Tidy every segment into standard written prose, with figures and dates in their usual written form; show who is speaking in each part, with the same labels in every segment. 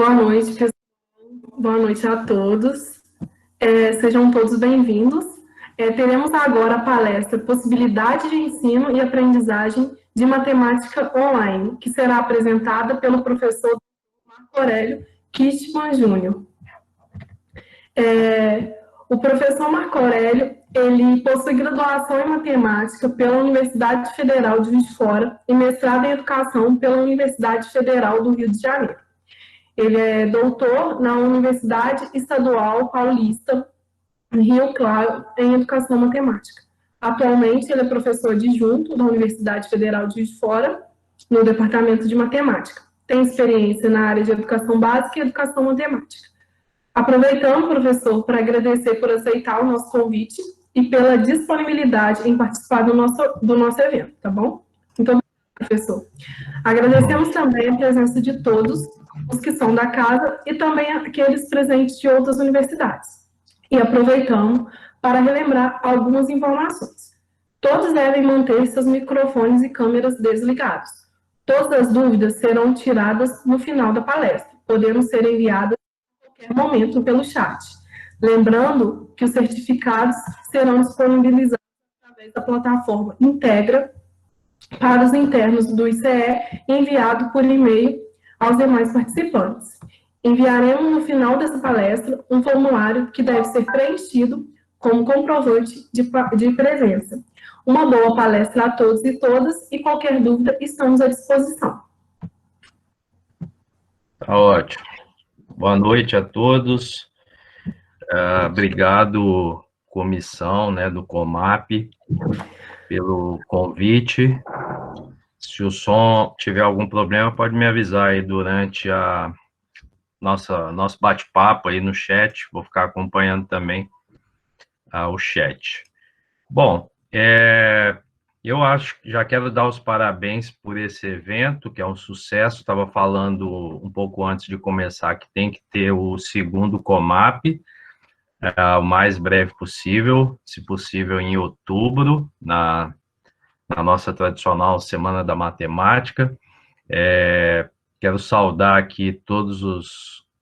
Speaker 1: Boa noite, pessoal. Boa noite a todos. Sejam todos bem-vindos. Teremos agora a palestra Possibilidade de Ensino e Aprendizagem de Matemática Online, que será apresentada pelo professor Marco Aurélio Kistman Júnior. O professor Marco Aurélio, ele possui graduação em Matemática pela Universidade Federal de Juiz de Fora e mestrado em Educação pela Universidade Federal do Rio de Janeiro. Ele é doutor na Universidade Estadual Paulista, Rio Claro, em Educação Matemática. Atualmente, ele é professor adjunto da Universidade Federal de Juiz de Fora, no Departamento de Matemática. Tem experiência na área de Educação Básica e Educação Matemática. Aproveitando, professor, para agradecer por aceitar o nosso convite e pela disponibilidade em participar do nosso evento, tá bom? Muito obrigada, professor. Agradecemos também a presença de todos os que são da casa e também aqueles presentes de outras universidades. E aproveitamos para relembrar algumas informações. Todos devem manter seus microfones e câmeras desligados. Todas as dúvidas serão tiradas no final da palestra, podendo ser enviadas a qualquer momento pelo chat. Lembrando que os certificados serão disponibilizados através da plataforma Integra para os internos do ICE e enviado por e-mail aos demais participantes. Enviaremos no final dessa palestra um formulário que deve ser preenchido como comprovante de presença. Uma boa palestra a todos e todas, e qualquer dúvida, estamos à disposição.
Speaker 2: Tá ótimo. Boa noite a todos. Obrigado, comissão, do COMAP, pelo convite. Se o som tiver algum problema, pode me avisar aí durante nosso bate-papo aí no chat. Vou ficar acompanhando também o chat. Bom, eu acho que já quero dar os parabéns por esse evento, que é um sucesso. Estava falando um pouco antes de começar que tem que ter o segundo COMAP, o mais breve possível, se possível em outubro, na nossa tradicional Semana da Matemática. Quero saudar aqui todos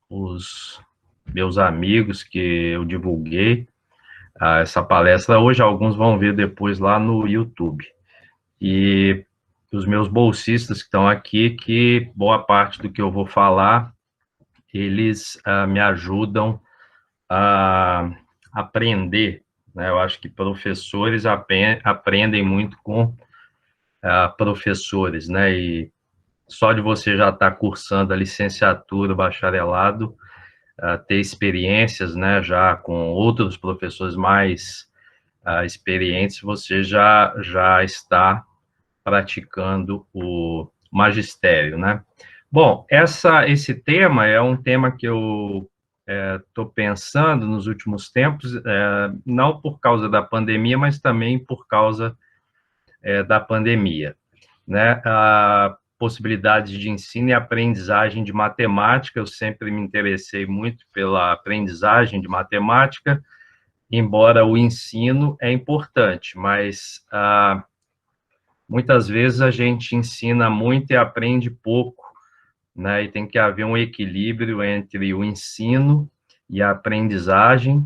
Speaker 2: os meus amigos que eu divulguei essa palestra. Hoje alguns vão ver depois lá no YouTube. E os meus bolsistas que estão aqui, que boa parte do que eu vou falar, eles me ajudam a aprender, Eu acho que professores aprendem muito com professores, E só de você já estar cursando a licenciatura, o bacharelado, ter experiências, já com outros professores mais experientes, você já está praticando o magistério, Bom, esse tema é um tema que eu estou pensando nos últimos tempos, não por causa da pandemia, mas também por causa da pandemia, A possibilidade de ensino e aprendizagem de matemática. Eu sempre me interessei muito pela aprendizagem de matemática, embora o ensino é importante, mas muitas vezes a gente ensina muito e aprende pouco, E tem que haver um equilíbrio entre o ensino e a aprendizagem.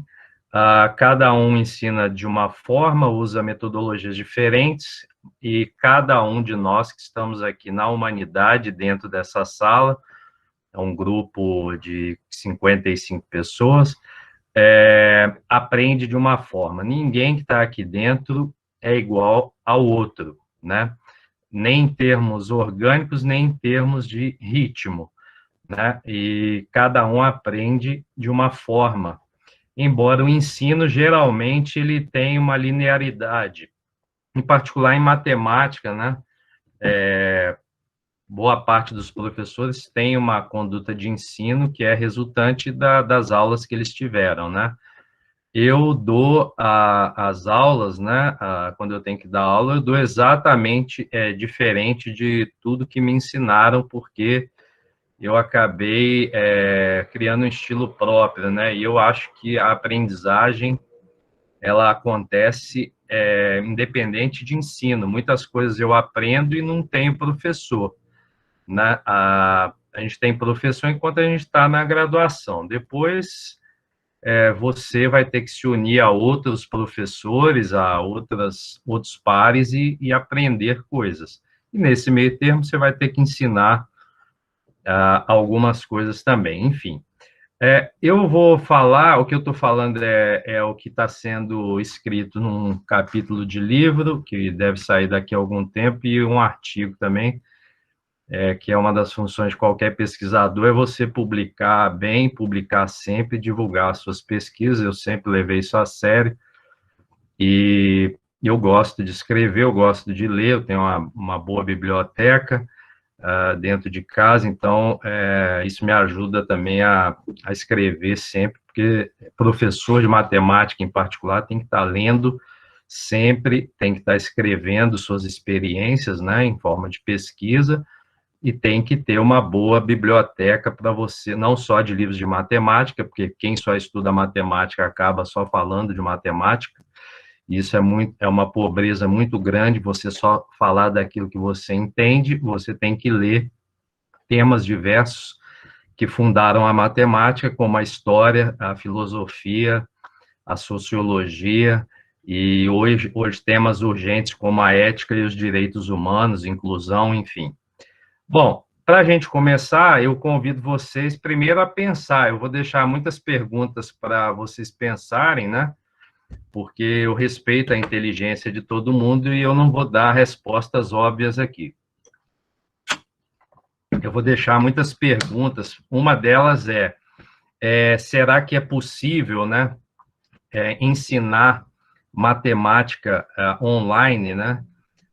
Speaker 2: Cada um ensina de uma forma, usa metodologias diferentes, e cada um de nós que estamos aqui na humanidade, dentro dessa sala, é um grupo de 55 pessoas, aprende de uma forma. Ninguém que está aqui dentro é igual ao outro, Nem em termos orgânicos, nem em termos de ritmo, E cada um aprende de uma forma, embora o ensino, geralmente, ele tem uma linearidade, em particular em matemática, boa parte dos professores tem uma conduta de ensino que é resultante das aulas que eles tiveram, Eu dou as aulas, quando eu tenho que dar aula, eu dou exatamente diferente de tudo que me ensinaram, porque eu acabei criando um estilo próprio, E eu acho que a aprendizagem, ela acontece independente de ensino. Muitas coisas eu aprendo e não tenho professor, a gente tem professor enquanto a gente está na graduação. Depois, você vai ter que se unir a outros professores, a outros pares e aprender coisas. E nesse meio termo, você vai ter que ensinar algumas coisas também, enfim. Eu vou falar, o que eu estou falando é o que está sendo escrito num capítulo de livro, que deve sair daqui a algum tempo, e um artigo também, que é uma das funções de qualquer pesquisador, é você publicar bem, publicar sempre, divulgar as suas pesquisas. Eu sempre levei isso a sério, e eu gosto de escrever, eu gosto de ler, eu tenho uma boa biblioteca dentro de casa, então isso me ajuda também a escrever sempre, porque professor de matemática, em particular, tem que estar lendo sempre, tem que estar escrevendo suas experiências, né, em forma de pesquisa, e tem que ter uma boa biblioteca para você, não só de livros de matemática, porque quem só estuda matemática acaba só falando de matemática. Isso é uma pobreza muito grande, você só falar daquilo que você entende. Você tem que ler temas diversos que fundaram a matemática, como a história, a filosofia, a sociologia, e hoje temas urgentes como a ética e os direitos humanos, inclusão, enfim. Bom, para a gente começar, eu convido vocês primeiro a pensar. Eu vou deixar muitas perguntas para vocês pensarem, né? Porque eu respeito a inteligência de todo mundo e eu não vou dar respostas óbvias aqui. Eu vou deixar muitas perguntas. Uma delas será que é possível, né, ensinar matemática online, né,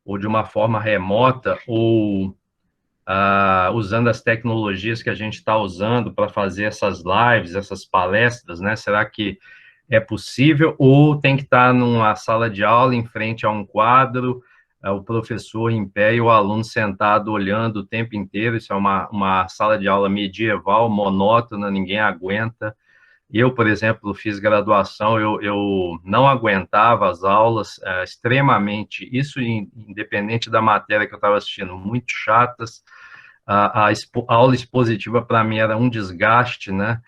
Speaker 2: ou de uma forma remota, ou usando as tecnologias que a gente está usando para fazer essas lives, essas palestras, né? Será que é possível, ou tem que estar numa sala de aula em frente a um quadro, o professor em pé e o aluno sentado olhando o tempo inteiro? Isso é uma sala de aula medieval, monótona, ninguém aguenta. Eu, por exemplo, fiz graduação, eu não aguentava as aulas, extremamente, isso independente da matéria que eu estava assistindo, muito chatas. A aula expositiva, para mim, era um desgaste, né?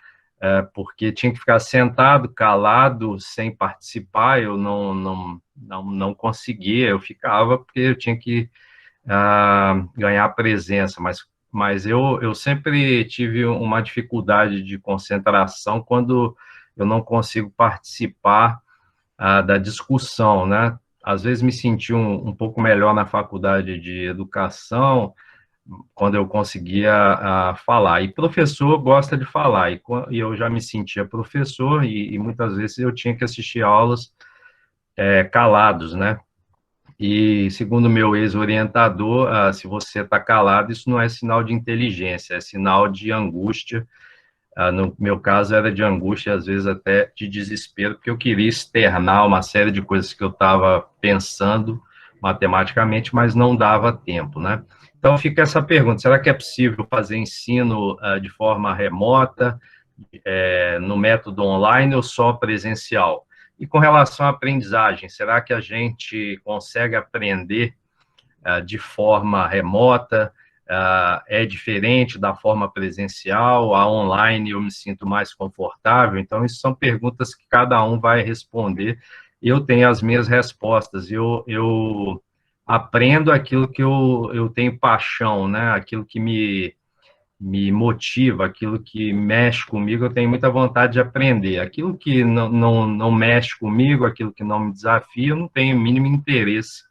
Speaker 2: Porque tinha que ficar sentado, calado, sem participar. Eu não conseguia, eu ficava porque eu tinha que ganhar presença, mas eu sempre tive uma dificuldade de concentração quando eu não consigo participar da discussão, né? Às vezes me senti um pouco melhor na faculdade de educação, quando eu conseguia falar. E professor gosta de falar, e eu já me sentia professor, e muitas vezes eu tinha que assistir aulas calados, né? E, segundo meu ex-orientador, se você está calado, isso não é sinal de inteligência, é sinal de angústia. No meu caso, era de angústia, às vezes até de desespero, porque eu queria externar uma série de coisas que eu estava pensando matematicamente, mas não dava tempo, né? Então, fica essa pergunta: será que é possível fazer ensino de forma remota, no método online, ou só presencial? E com relação à aprendizagem, será que a gente consegue aprender de forma remota? É diferente da forma presencial? A online eu me sinto mais confortável? Então, isso são perguntas que cada um vai responder. Eu tenho as minhas respostas. Eu aprendo aquilo que eu tenho paixão, né? Aquilo que me motiva, aquilo que mexe comigo, eu tenho muita vontade de aprender. Aquilo que não mexe comigo, aquilo que não me desafia, eu não tenho o mínimo interesse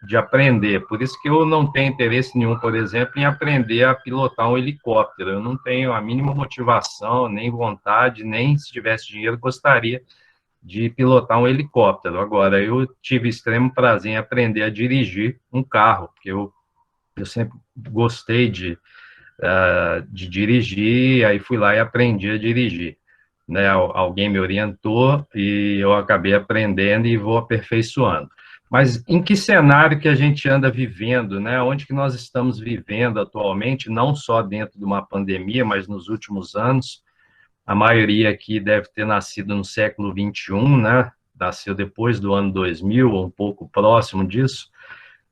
Speaker 2: de aprender. Por isso que eu não tenho interesse nenhum, por exemplo, em aprender a pilotar um helicóptero. Eu não tenho a mínima motivação, nem vontade, nem se tivesse dinheiro, gostaria de pilotar um helicóptero. Agora, eu tive extremo prazer em aprender a dirigir um carro, porque eu sempre gostei de dirigir, aí fui lá e aprendi a dirigir. Né? Alguém me orientou e eu acabei aprendendo e vou aperfeiçoando. Mas em que cenário que a gente anda vivendo, né? Onde que nós estamos vivendo atualmente, não só dentro de uma pandemia, mas nos últimos anos? A maioria aqui deve ter nascido no século XXI, né? Nasceu depois do ano 2000, um pouco próximo disso.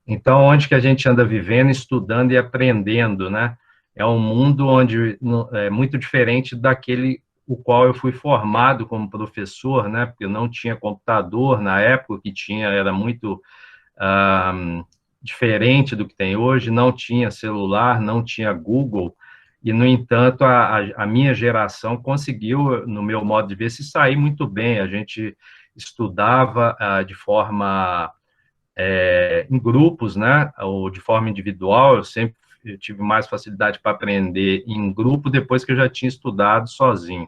Speaker 2: Então, onde que a gente anda vivendo, estudando e aprendendo, né? é um mundo onde é muito diferente daquele o qual eu fui formado como professor, né? Porque eu não tinha computador na época, o que tinha era muito diferente do que tem hoje, não tinha celular, não tinha Google, e, no entanto, a minha geração conseguiu, no meu modo de ver, se sair muito bem. A gente estudava de forma em grupos, né, ou de forma individual. Eu tive mais facilidade para aprender em grupo depois que eu já tinha estudado sozinho,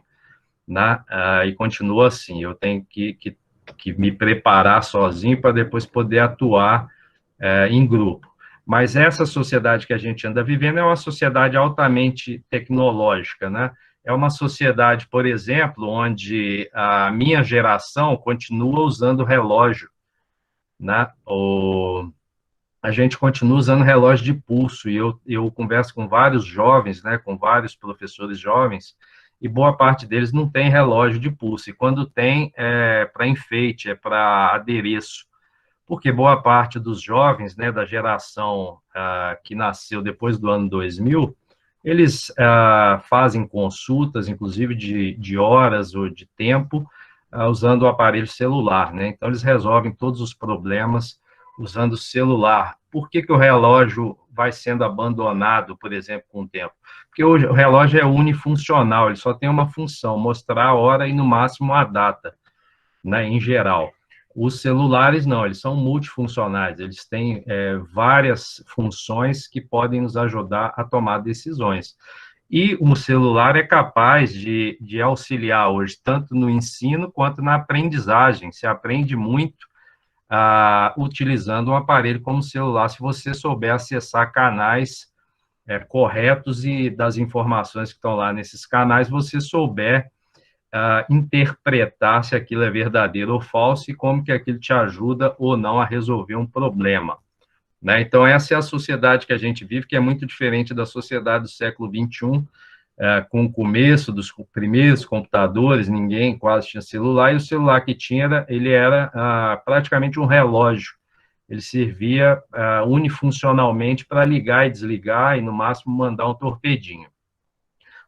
Speaker 2: né, e continua assim. Eu tenho que me preparar sozinho para depois poder atuar em grupo. Mas essa sociedade que a gente anda vivendo é uma sociedade altamente tecnológica, né? É uma sociedade, por exemplo, onde a minha geração continua usando relógio, né? A gente continua usando relógio de pulso, e eu converso com vários jovens, né, com vários professores jovens, e boa parte deles não tem relógio de pulso, e quando tem, é para enfeite, é para adereço, porque boa parte dos jovens, né, da geração que nasceu depois do ano 2000, eles fazem consultas, inclusive de horas ou de tempo, usando o aparelho celular, né? Então, eles resolvem todos os problemas usando o celular. Por que o relógio vai sendo abandonado, por exemplo, com o tempo? Porque hoje o relógio é unifuncional, ele só tem uma função, mostrar a hora e, no máximo, a data, né, em geral. Os celulares, não, eles são multifuncionais, eles têm várias funções que podem nos ajudar a tomar decisões. E um celular é capaz de auxiliar hoje, tanto no ensino quanto na aprendizagem. Se aprende muito utilizando um aparelho como o celular, se você souber acessar canais corretos e das informações que estão lá nesses canais, você souber interpretar se aquilo é verdadeiro ou falso e como que aquilo te ajuda ou não a resolver um problema, né? Então, essa é a sociedade que a gente vive, que é muito diferente da sociedade do século XXI, com o começo dos primeiros computadores, ninguém quase tinha celular, e o celular que tinha, ele era praticamente um relógio. Ele servia unifuncionalmente para ligar e desligar e, no máximo, mandar um torpedinho.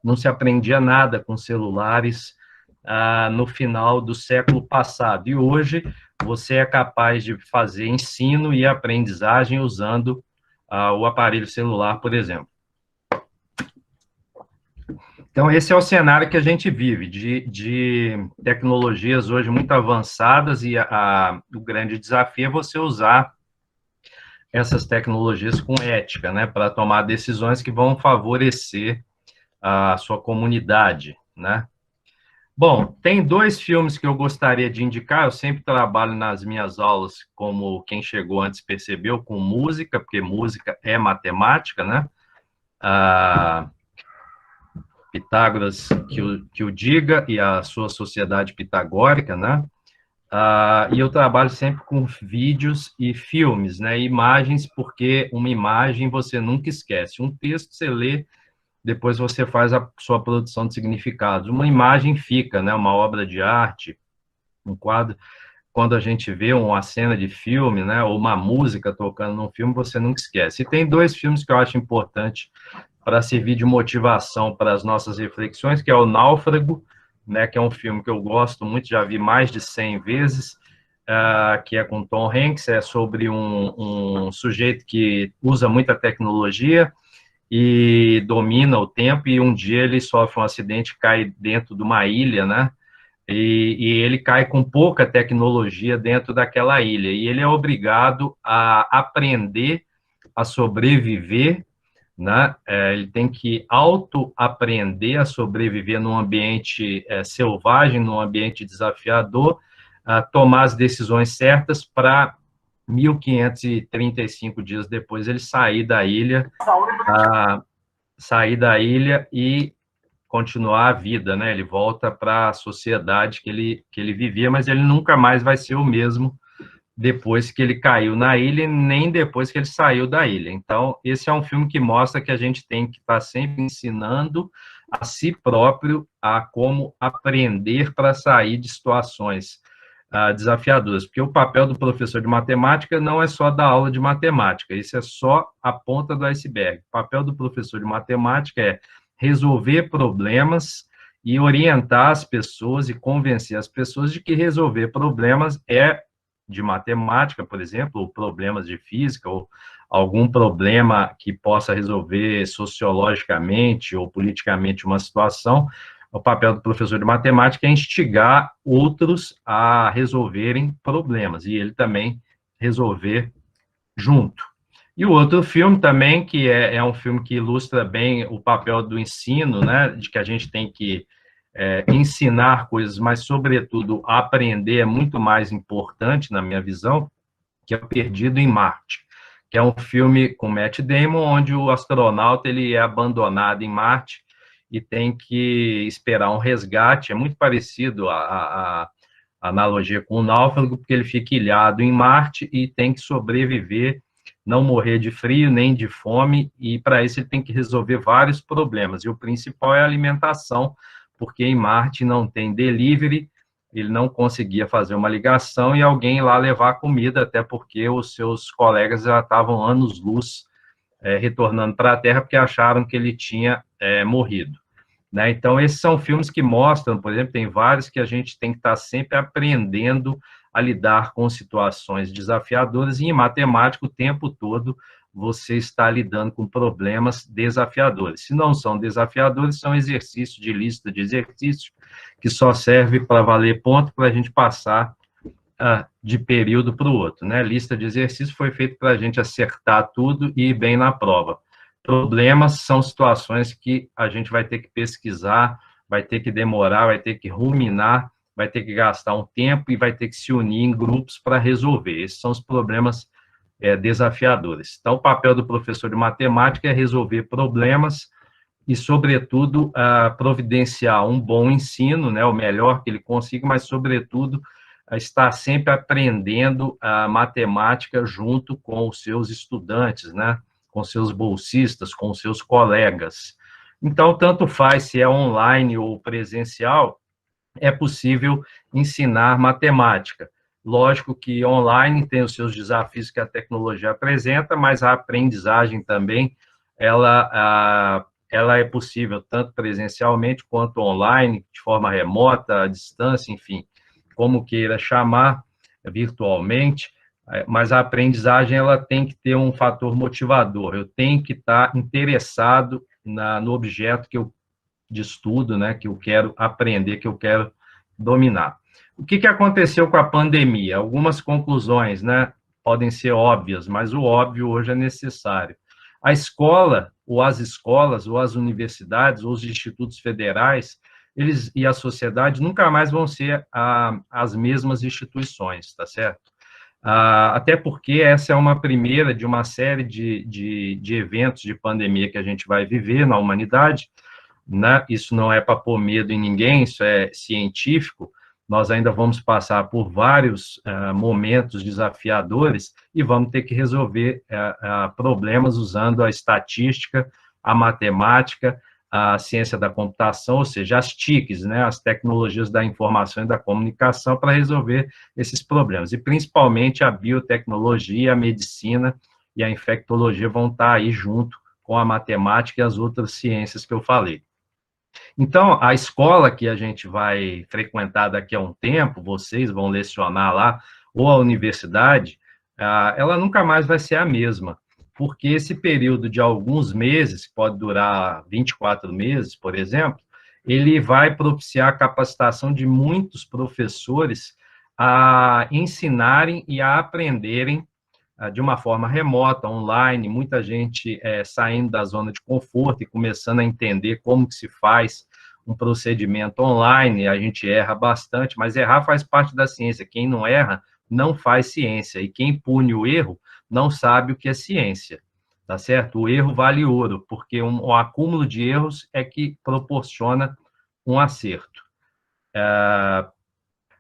Speaker 2: Não se aprendia nada com celulares no final do século passado. E hoje você é capaz de fazer ensino e aprendizagem usando o aparelho celular, por exemplo. Então, esse é o cenário que a gente vive, de tecnologias hoje muito avançadas, e o grande desafio é você usar essas tecnologias com ética, né, para tomar decisões que vão favorecer a sua comunidade, né? Bom, tem dois filmes que eu gostaria de indicar. Eu sempre trabalho nas minhas aulas, como quem chegou antes percebeu, com música, porque música é matemática, né? Pitágoras que o diga, e a sua sociedade pitagórica, né? E eu trabalho sempre com vídeos e filmes, né? Imagens, porque uma imagem você nunca esquece. Um texto você lê, depois você faz a sua produção de significados. Uma imagem fica, né? Uma obra de arte, um quadro. Quando a gente vê uma cena de filme, né? Ou uma música tocando num filme, você nunca esquece. E tem dois filmes que eu acho importante para servir de motivação para as nossas reflexões, que é o Náufrago, né? Que é um filme que eu gosto muito, já vi mais de 100 vezes, que é com Tom Hanks, é sobre um sujeito que usa muita tecnologia e domina o tempo, e um dia ele sofre um acidente, cai dentro de uma ilha, né? E ele cai com pouca tecnologia dentro daquela ilha, e ele é obrigado a aprender a sobreviver, né? Ele tem que auto-aprender a sobreviver num ambiente selvagem, num ambiente desafiador, tomar as decisões certas para 1535 dias depois ele sair da ilha e continuar a vida, né? Ele volta para a sociedade que ele vivia, mas ele nunca mais vai ser o mesmo depois que ele caiu na ilha, nem depois que ele saiu da ilha. Então, esse é um filme que mostra que a gente tem que estar sempre ensinando a si próprio a como aprender para sair de situações desafiadoras, porque o papel do professor de matemática não é só dar aula de matemática, isso é só a ponta do iceberg. O papel do professor de matemática é resolver problemas e orientar as pessoas e convencer as pessoas de que resolver problemas é de matemática, por exemplo, ou problemas de física, ou algum problema que possa resolver sociologicamente ou politicamente uma situação. O papel do professor de matemática é instigar outros a resolverem problemas, e ele também resolver junto. E o outro filme também, que é um filme que ilustra bem o papel do ensino, né, de que a gente tem que ensinar coisas, mas, sobretudo, aprender é muito mais importante, na minha visão, que é Perdido em Marte, que é um filme com Matt Damon, onde o astronauta ele é abandonado em Marte e tem que esperar um resgate. É muito parecido a analogia com o náufrago, porque ele fica ilhado em Marte e tem que sobreviver, não morrer de frio nem de fome, e para isso ele tem que resolver vários problemas, e o principal é a alimentação, porque em Marte não tem delivery, ele não conseguia fazer uma ligação e alguém lá levar comida, até porque os seus colegas já estavam anos-luz retornando para a Terra, porque acharam que ele tinha morrido. Né? Então, esses são filmes que mostram, por exemplo, tem vários que a gente tem que estar sempre aprendendo a lidar com situações desafiadoras, e em matemática, o tempo todo, você está lidando com problemas desafiadores. Se não são desafiadores, são exercícios de lista de exercícios, que só serve para valer ponto para a gente passar de período para o outro. Né? Lista de exercícios foi feita para a gente acertar tudo e ir bem na prova. Problemas são situações que a gente vai ter que pesquisar, vai ter que demorar, vai ter que ruminar, vai ter que gastar um tempo e vai ter que se unir em grupos para resolver. Esses são os problemas desafiadores. Então, o papel do professor de matemática é resolver problemas e, sobretudo, providenciar um bom ensino, né, o melhor que ele consiga, mas, sobretudo, estar sempre aprendendo a matemática junto com os seus estudantes, né, com seus bolsistas, com seus colegas. Então, tanto faz se é online ou presencial, é possível ensinar matemática. Lógico que online tem os seus desafios que a tecnologia apresenta, mas a aprendizagem também, ela é possível tanto presencialmente quanto online, de forma remota, à distância, enfim, como queira chamar, virtualmente, mas a aprendizagem ela tem que ter um fator motivador, eu tenho que estar interessado no objeto de estudo, né, que eu quero aprender, que eu quero dominar. O que aconteceu com a pandemia? Algumas conclusões, né, podem ser óbvias, mas o óbvio hoje é necessário. A escola, ou as escolas, ou as universidades, ou os institutos federais, eles e a sociedade nunca mais vão ser as mesmas instituições, tá certo? Até porque essa é uma primeira de uma série de eventos de pandemia que a gente vai viver na humanidade, né? Isso não é para pôr medo em ninguém, isso é científico. Nós ainda vamos passar por vários momentos desafiadores e vamos ter que resolver problemas usando a estatística, a matemática, a ciência da computação, ou seja, as TICs, né, as tecnologias da informação e da comunicação, para resolver esses problemas. E, principalmente, a biotecnologia, a medicina e a infectologia vão estar aí junto com a matemática e as outras ciências que eu falei. Então, a escola que a gente vai frequentar daqui a um tempo, vocês vão lecionar lá, ou a universidade, ela nunca mais vai ser a mesma, porque esse período de alguns meses, que pode durar 24 meses, por exemplo, ele vai propiciar a capacitação de muitos professores a ensinarem e a aprenderem de uma forma remota, online, muita gente saindo da zona de conforto e começando a entender como que se faz um procedimento online. A gente erra bastante, mas errar faz parte da ciência. Quem não erra, não faz ciência. E quem pune o erro, não sabe o que é ciência, tá certo? O erro vale ouro, porque o acúmulo de erros é que proporciona um acerto.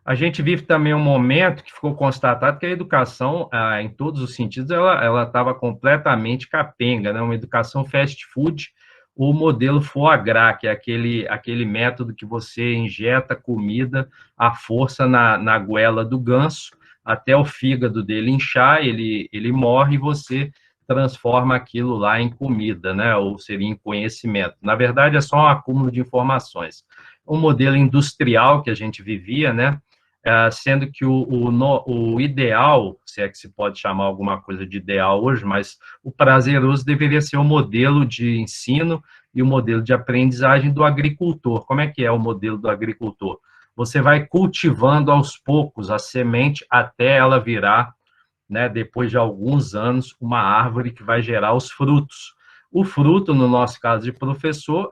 Speaker 2: A gente vive também um momento que ficou constatado que a educação, em todos os sentidos, ela estava completamente capenga, né? Uma educação fast food, o modelo foie gras, que é aquele método que você injeta comida à força na goela do ganso, até o fígado dele inchar, ele morre e você transforma aquilo lá em comida, né? Ou seria em conhecimento. Na verdade, é só um acúmulo de informações. Um modelo industrial que a gente vivia, né? Sendo que o ideal, se é que se pode chamar alguma coisa de ideal hoje, mas o prazeroso deveria ser o modelo de ensino e o modelo de aprendizagem do agricultor. Como é que é o modelo do agricultor? Você vai cultivando aos poucos a semente até ela virar, né, depois de alguns anos, uma árvore que vai gerar os frutos. O fruto, no nosso caso de professor,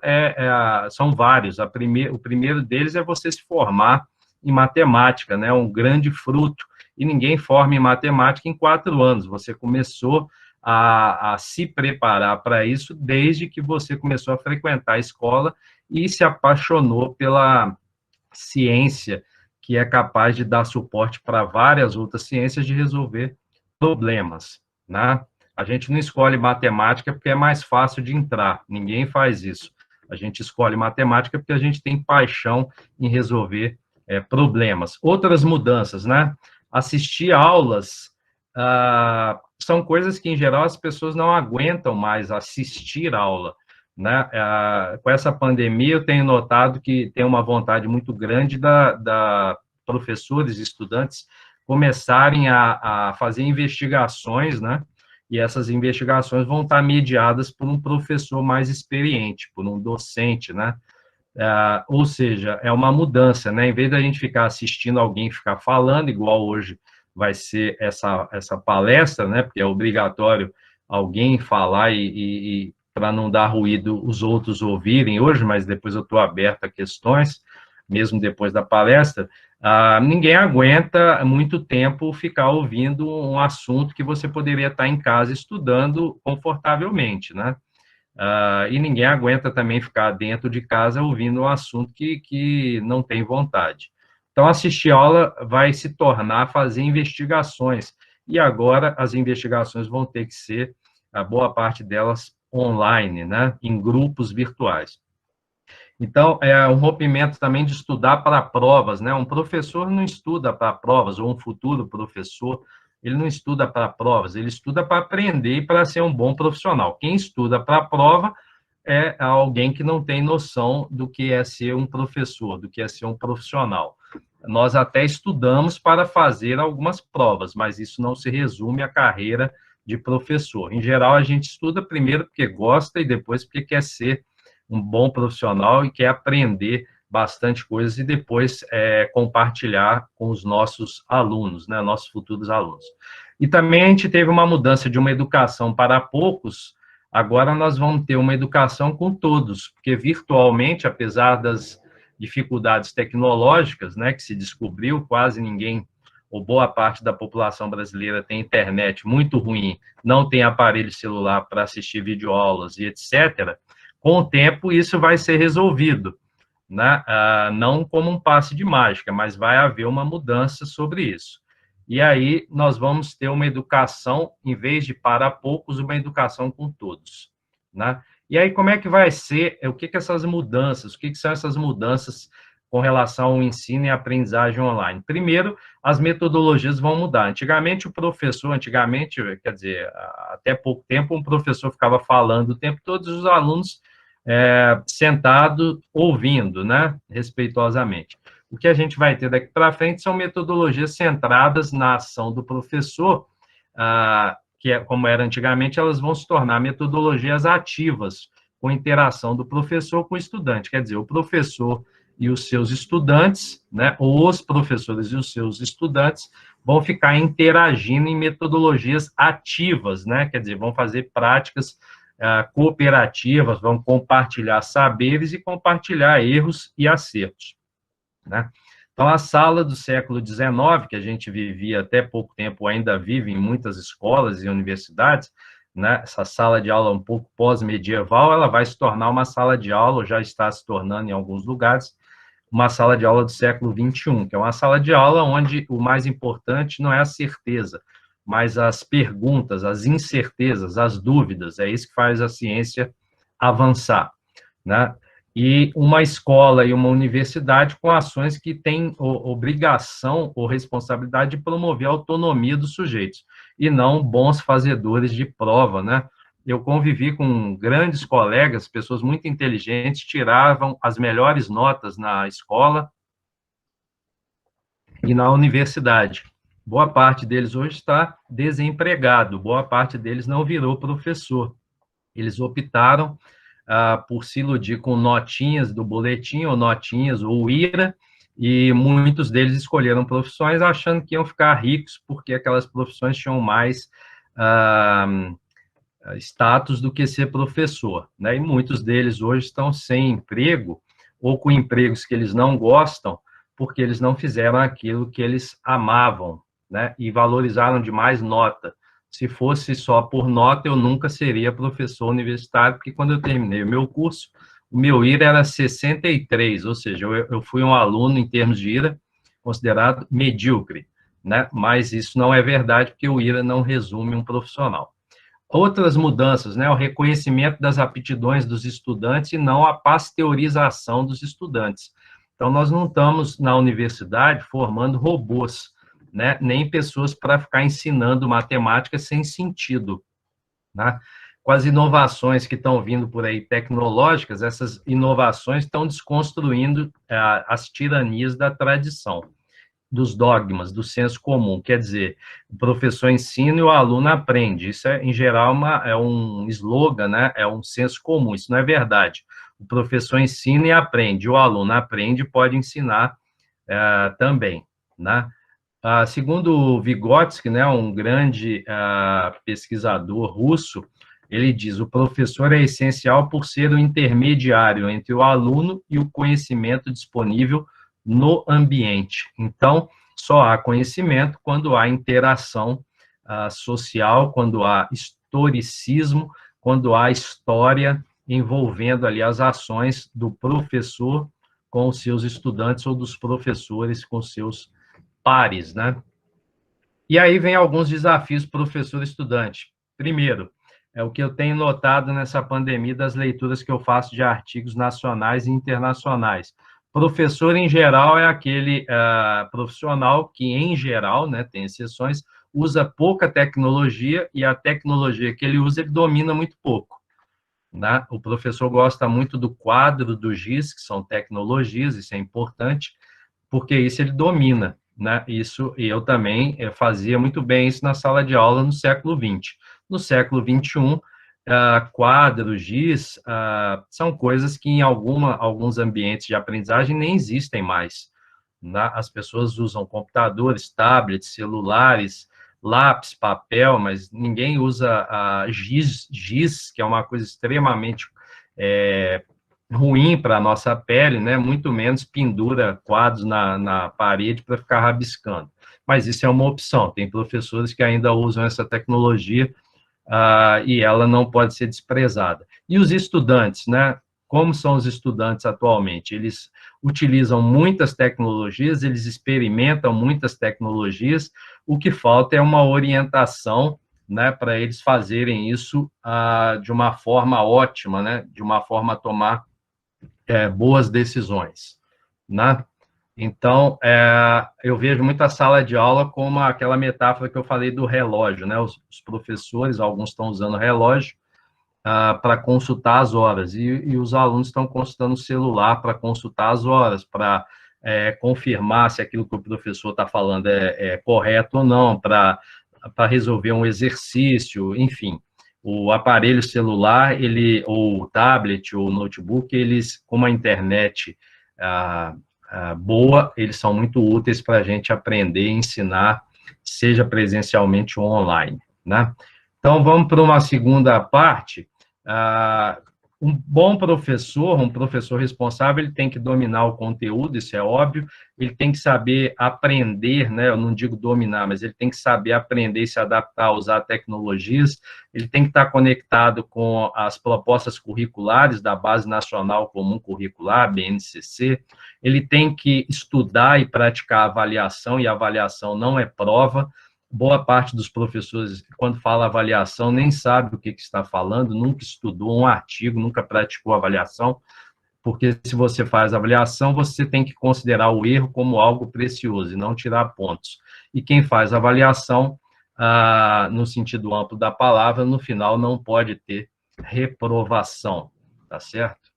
Speaker 2: são vários. O primeiro deles é você se formar em matemática, né, um grande fruto. E ninguém forma em matemática em 4 anos. Você começou a se preparar para isso desde que você começou a frequentar a escola e se apaixonou pela ciência, que é capaz de dar suporte para várias outras ciências de resolver problemas, né? A gente não escolhe matemática porque é mais fácil de entrar, ninguém faz isso. A gente escolhe matemática porque a gente tem paixão em resolver problemas. Outras mudanças, né? Assistir aulas são coisas que, em geral, as pessoas não aguentam mais assistir aula, né? Com essa pandemia, eu tenho notado que tem uma vontade muito grande da professores e estudantes começarem a fazer investigações, né? E essas investigações vão estar mediadas por um professor mais experiente, por um docente, né? Ou seja, é uma mudança, né? Em vez da gente ficar assistindo alguém ficar falando, igual hoje vai ser essa palestra, né? Porque é obrigatório alguém falar e para não dar ruído os outros ouvirem hoje, mas depois eu estou aberto a questões, mesmo depois da palestra. Ninguém aguenta muito tempo ficar ouvindo um assunto que você poderia estar em casa estudando confortavelmente, né? E ninguém aguenta também ficar dentro de casa ouvindo um assunto que não tem vontade. Então, assistir aula vai se tornar fazer investigações, e agora as investigações vão ter que ser, a boa parte delas, online, né, em grupos virtuais. Então, é um rompimento também de estudar para provas, né? Um professor não estuda para provas, ou um futuro professor, ele não estuda para provas, ele estuda para aprender e para ser um bom profissional. Quem estuda para a prova é alguém que não tem noção do que é ser um professor, do que é ser um profissional. Nós até estudamos para fazer algumas provas, mas isso não se resume à carreira de professor. Em geral, a gente estuda primeiro porque gosta e depois porque quer ser um bom profissional e quer aprender bastante coisas e depois compartilhar com os nossos alunos, né, nossos futuros alunos. E também a gente teve uma mudança de uma educação para poucos, agora nós vamos ter uma educação com todos, porque virtualmente, apesar das dificuldades tecnológicas, né, que se descobriu, quase ninguém, ou boa parte da população brasileira tem internet muito ruim, não tem aparelho celular para assistir videoaulas e etc., com o tempo isso vai ser resolvido, né? Não como um passe de mágica, mas vai haver uma mudança sobre isso. E aí nós vamos ter uma educação, em vez de para poucos, uma educação com todos, né? E aí como é que vai ser, o que essas mudanças, o que são essas mudanças com relação ao ensino e aprendizagem online? Primeiro, as metodologias vão mudar. Antigamente, quer dizer, até pouco tempo, um professor ficava falando o tempo todo, os alunos sentado ouvindo, né, respeitosamente. O que a gente vai ter daqui para frente são metodologias centradas na ação do professor, que, como era antigamente, elas vão se tornar metodologias ativas, com interação do professor com o estudante. Quer dizer, o professor e os seus estudantes, né, ou os professores e os seus estudantes, vão ficar interagindo em metodologias ativas, né, quer dizer, vão fazer práticas cooperativas, vão compartilhar saberes e compartilhar erros e acertos, né? Então, a sala do século XIX, que a gente vivia até pouco tempo, ainda vive em muitas escolas e universidades, né? Essa sala de aula um pouco pós-medieval, ela vai se tornar uma sala de aula, ou já está se tornando em alguns lugares, uma sala de aula do século XXI, que é uma sala de aula onde o mais importante não é a certeza, mas as perguntas, as incertezas, as dúvidas, é isso que faz a ciência avançar, né? E uma escola e uma universidade com ações que têm obrigação ou responsabilidade de promover a autonomia dos sujeitos, e não bons fazedores de prova, né? Eu convivi com grandes colegas, pessoas muito inteligentes, tiravam as melhores notas na escola e na universidade. Boa parte deles hoje está desempregado, boa parte deles não virou professor. Eles optaram por se iludir com notinhas do boletim, ou notinhas, ou IRA, e muitos deles escolheram profissões achando que iam ficar ricos, porque aquelas profissões tinham mais status do que ser professor, né? E muitos deles hoje estão sem emprego, ou com empregos que eles não gostam, porque eles não fizeram aquilo que eles amavam, né? E valorizaram demais nota. Se fosse só por nota, eu nunca seria professor universitário, porque quando eu terminei o meu curso, o meu IRA era 63, ou seja, eu fui um aluno, em termos de IRA, considerado medíocre, né? Mas isso não é verdade, porque o IRA não resume um profissional. Outras mudanças, né? O reconhecimento das aptidões dos estudantes e não a pasteurização dos estudantes. Então, nós não estamos na universidade formando robôs, né? Nem pessoas para ficar ensinando matemática sem sentido, né? Com as inovações que estão vindo por aí, tecnológicas, essas inovações estão desconstruindo as tiranias da tradição, dos dogmas, do senso comum. Quer dizer, o professor ensina e o aluno aprende. Isso, em geral, é um slogan, né? É um senso comum. Isso não é verdade. O professor ensina e aprende. O aluno aprende e pode ensinar também, né? Segundo o Vygotsky, né, um grande pesquisador russo, ele diz: o professor é essencial por ser o intermediário entre o aluno e o conhecimento disponível no ambiente. Então, só há conhecimento quando há interação social, quando há historicismo, quando há história envolvendo ali as ações do professor com os seus estudantes ou dos professores com seus pares, né? E aí vem alguns desafios professor-estudante. Primeiro, é o que eu tenho notado nessa pandemia das leituras que eu faço de artigos nacionais e internacionais. Professor, em geral, é aquele profissional que, em geral, né, tem exceções, usa pouca tecnologia, e a tecnologia que ele usa, ele domina muito pouco, né? O professor gosta muito do quadro, do giz, que são tecnologias, isso é importante, porque isso ele domina, né? Isso, e eu também fazia muito bem isso na sala de aula no século XX. No século XXI, quadros, giz, são coisas que em alguns ambientes de aprendizagem nem existem mais, né? As pessoas usam computadores, tablets, celulares, lápis, papel, mas ninguém usa giz, que é uma coisa extremamente ruim para a nossa pele, né? Muito menos pendura quadros na parede para ficar rabiscando. Mas isso é uma opção. Tem professores que ainda usam essa tecnologia e ela não pode ser desprezada. E os estudantes, né? Como são os estudantes atualmente? Eles utilizam muitas tecnologias, eles experimentam muitas tecnologias, o que falta é uma orientação, né, para eles fazerem isso de uma forma ótima, né, de uma forma a tomar boas decisões, né? Então, eu vejo muito a sala de aula como aquela metáfora que eu falei do relógio, né? Os professores, alguns estão usando relógio para consultar as horas, e os alunos estão consultando o celular para consultar as horas, para confirmar se aquilo que o professor está falando é correto ou não, para resolver um exercício, enfim. O aparelho celular, ou o tablet, ou o notebook, eles, como a internet boa, eles são muito úteis para a gente aprender e ensinar, seja presencialmente ou online, né? Então, vamos para uma segunda parte. Um bom professor, um professor responsável, ele tem que dominar o conteúdo, isso é óbvio, ele tem que saber aprender, né? Eu não digo dominar, mas ele tem que saber aprender e se adaptar a usar tecnologias, ele tem que estar conectado com as propostas curriculares da Base Nacional Comum Curricular, BNCC, ele tem que estudar e praticar avaliação, e avaliação não é prova, boa parte dos professores, quando fala avaliação, nem sabe o que está falando, nunca estudou um artigo, nunca praticou avaliação, porque se você faz avaliação, você tem que considerar o erro como algo precioso e não tirar pontos. E quem faz avaliação, no sentido amplo da palavra, no final não pode ter reprovação, tá certo?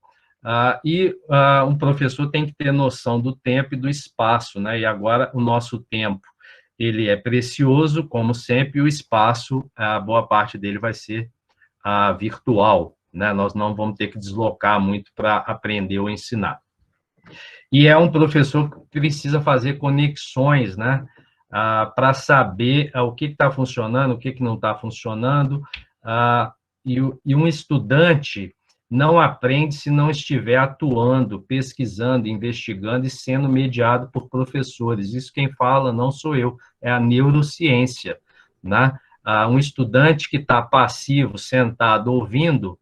Speaker 2: Um professor tem que ter noção do tempo e do espaço, né? E agora o nosso tempo, ele é precioso, como sempre, e o espaço, a boa parte dele vai ser virtual, né? Nós não vamos ter que deslocar muito para aprender ou ensinar. E é um professor que precisa fazer conexões, né? Para saber o que está funcionando, o que não está funcionando, e um estudante não aprende se não estiver atuando, pesquisando, investigando e sendo mediado por professores. Isso quem fala não sou eu, é a neurociência, né? Um estudante que está passivo, sentado, ouvindo,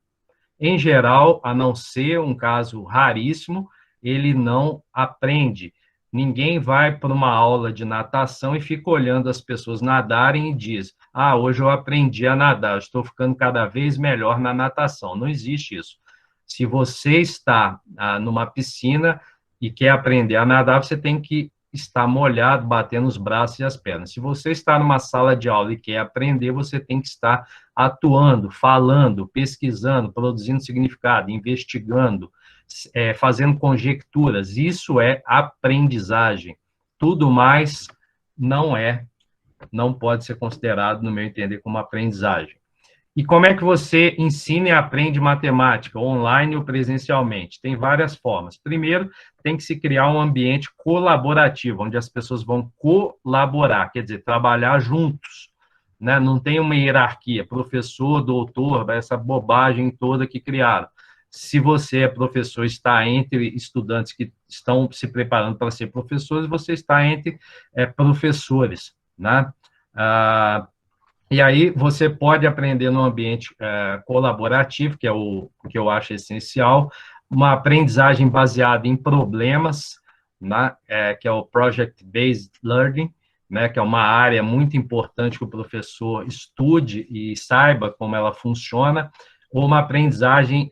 Speaker 2: em geral, a não ser um caso raríssimo, ele não aprende. Ninguém vai para uma aula de natação e fica olhando as pessoas nadarem e diz: hoje eu aprendi a nadar, estou ficando cada vez melhor na natação. Não existe isso. Se você está numa piscina e quer aprender a nadar, você tem que estar molhado, batendo os braços e as pernas. Se você está numa sala de aula e quer aprender, você tem que estar atuando, falando, pesquisando, produzindo significado, investigando, fazendo conjecturas. Isso é aprendizagem. Tudo mais não pode ser considerado, no meu entender, como aprendizagem. E como é que você ensina e aprende matemática, online ou presencialmente? Tem várias formas. Primeiro, tem que se criar um ambiente colaborativo, onde as pessoas vão colaborar, quer dizer, trabalhar juntos, né? Não tem uma hierarquia, professor, doutor, essa bobagem toda que criaram. Se você é professor, está entre estudantes que estão se preparando para ser professores, você está entre professores, né? E aí você pode aprender num ambiente colaborativo, que é o que eu acho essencial, uma aprendizagem baseada em problemas, né, que é o Project-Based Learning, né, que é uma área muito importante que o professor estude e saiba como ela funciona, ou uma aprendizagem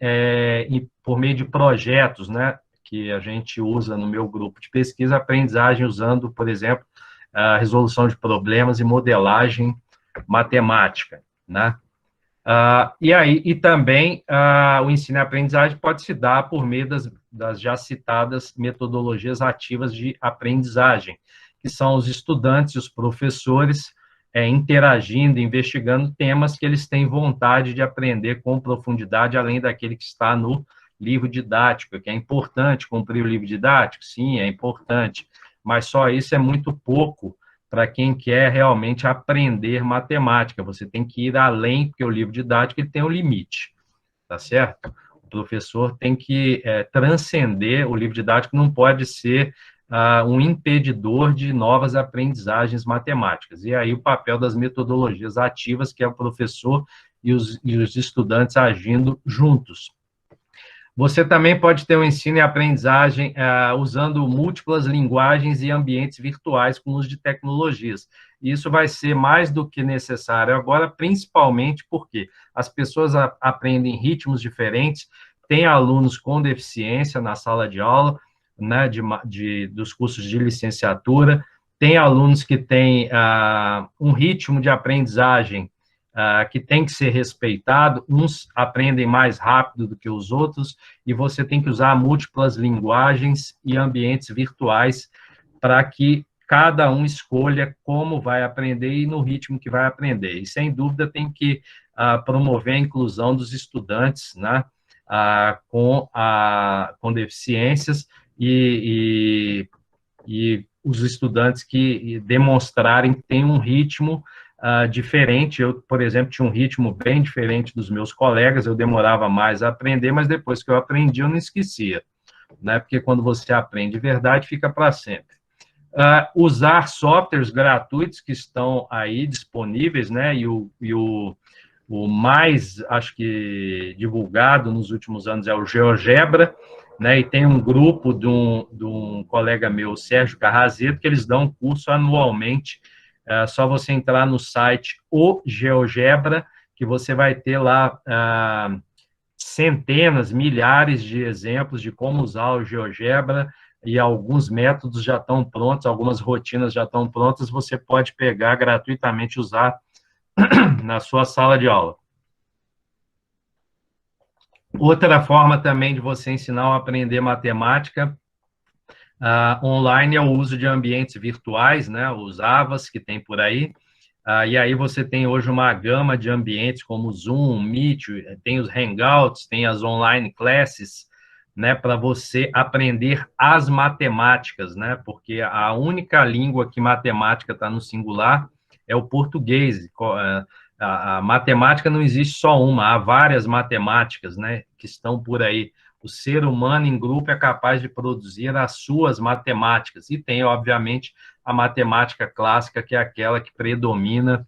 Speaker 2: por meio de projetos, né, que a gente usa no meu grupo de pesquisa, aprendizagem usando, por exemplo, a resolução de problemas e modelagem matemática, né? E também o ensino e aprendizagem pode se dar por meio das já citadas metodologias ativas de aprendizagem, que são os estudantes e os professores interagindo, investigando temas que eles têm vontade de aprender com profundidade, além daquele que está no livro didático, que é importante cumprir o livro didático, sim, é importante, mas só isso é muito pouco para quem quer realmente aprender matemática. Você tem que ir além, porque o livro didático ele tem um limite, tá certo? O professor tem que transcender, o livro didático não pode ser um impedidor de novas aprendizagens matemáticas. E aí o papel das metodologias ativas, que é o professor e os estudantes agindo juntos. Você também pode ter um ensino e aprendizagem usando múltiplas linguagens e ambientes virtuais com uso de tecnologias. Isso vai ser mais do que necessário agora, principalmente porque as pessoas aprendem em ritmos diferentes, tem alunos com deficiência na sala de aula, né, dos cursos de licenciatura, tem alunos que têm um ritmo de aprendizagem que tem que ser respeitado, uns aprendem mais rápido do que os outros, e você tem que usar múltiplas linguagens e ambientes virtuais para que cada um escolha como vai aprender e no ritmo que vai aprender. E, sem dúvida, tem que promover a inclusão dos estudantes, né, com deficiências e os estudantes que demonstrarem que têm um ritmo diferente. Eu, por exemplo, tinha um ritmo bem diferente dos meus colegas, eu demorava mais a aprender, mas depois que eu aprendi, eu não esquecia, né? Porque quando você aprende de verdade, fica para sempre. Usar softwares gratuitos que estão aí disponíveis, né? E o mais, acho que, divulgado nos últimos anos é o GeoGebra, né? E tem um grupo de um colega meu, Sérgio Carrazeto, que eles dão um curso anualmente é só você entrar no site O GeoGebra, que você vai ter lá centenas, milhares de exemplos de como usar o GeoGebra, e alguns métodos já estão prontos, algumas rotinas já estão prontas, você pode pegar gratuitamente e usar na sua sala de aula. Outra forma também de você ensinar ou aprender matemática online é o uso de ambientes virtuais, né, os AVAs que tem por aí. E aí você tem hoje uma gama de ambientes como Zoom, Meet, tem os Hangouts, tem as online classes, né, para você aprender as matemáticas, né, porque a única língua que matemática está no singular é o português. A matemática não existe só uma, há várias matemáticas, né, que estão por aí. O ser humano em grupo é capaz de produzir as suas matemáticas, e tem, obviamente, a matemática clássica, que é aquela que predomina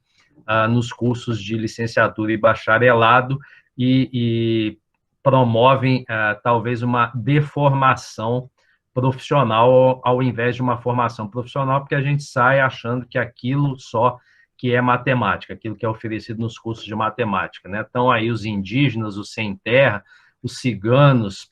Speaker 2: nos cursos de licenciatura e bacharelado, e promovem, talvez, uma deformação profissional ao invés de uma formação profissional, porque a gente sai achando que aquilo só que é matemática, aquilo que é oferecido nos cursos de matemática, né? Então, aí os indígenas, os sem terra, os ciganos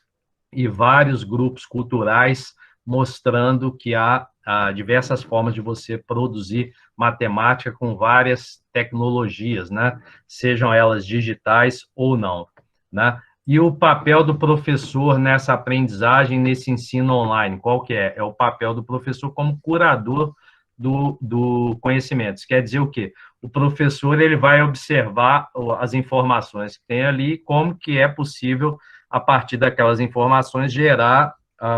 Speaker 2: e vários grupos culturais mostrando que há diversas formas de você produzir matemática com várias tecnologias, né? Sejam elas digitais ou não, né? E o papel do professor nessa aprendizagem, nesse ensino online, qual que é? É o papel do professor como curador do conhecimento. Isso quer dizer o quê? O professor ele vai observar as informações que tem ali, como que é possível, a partir daquelas informações, gerar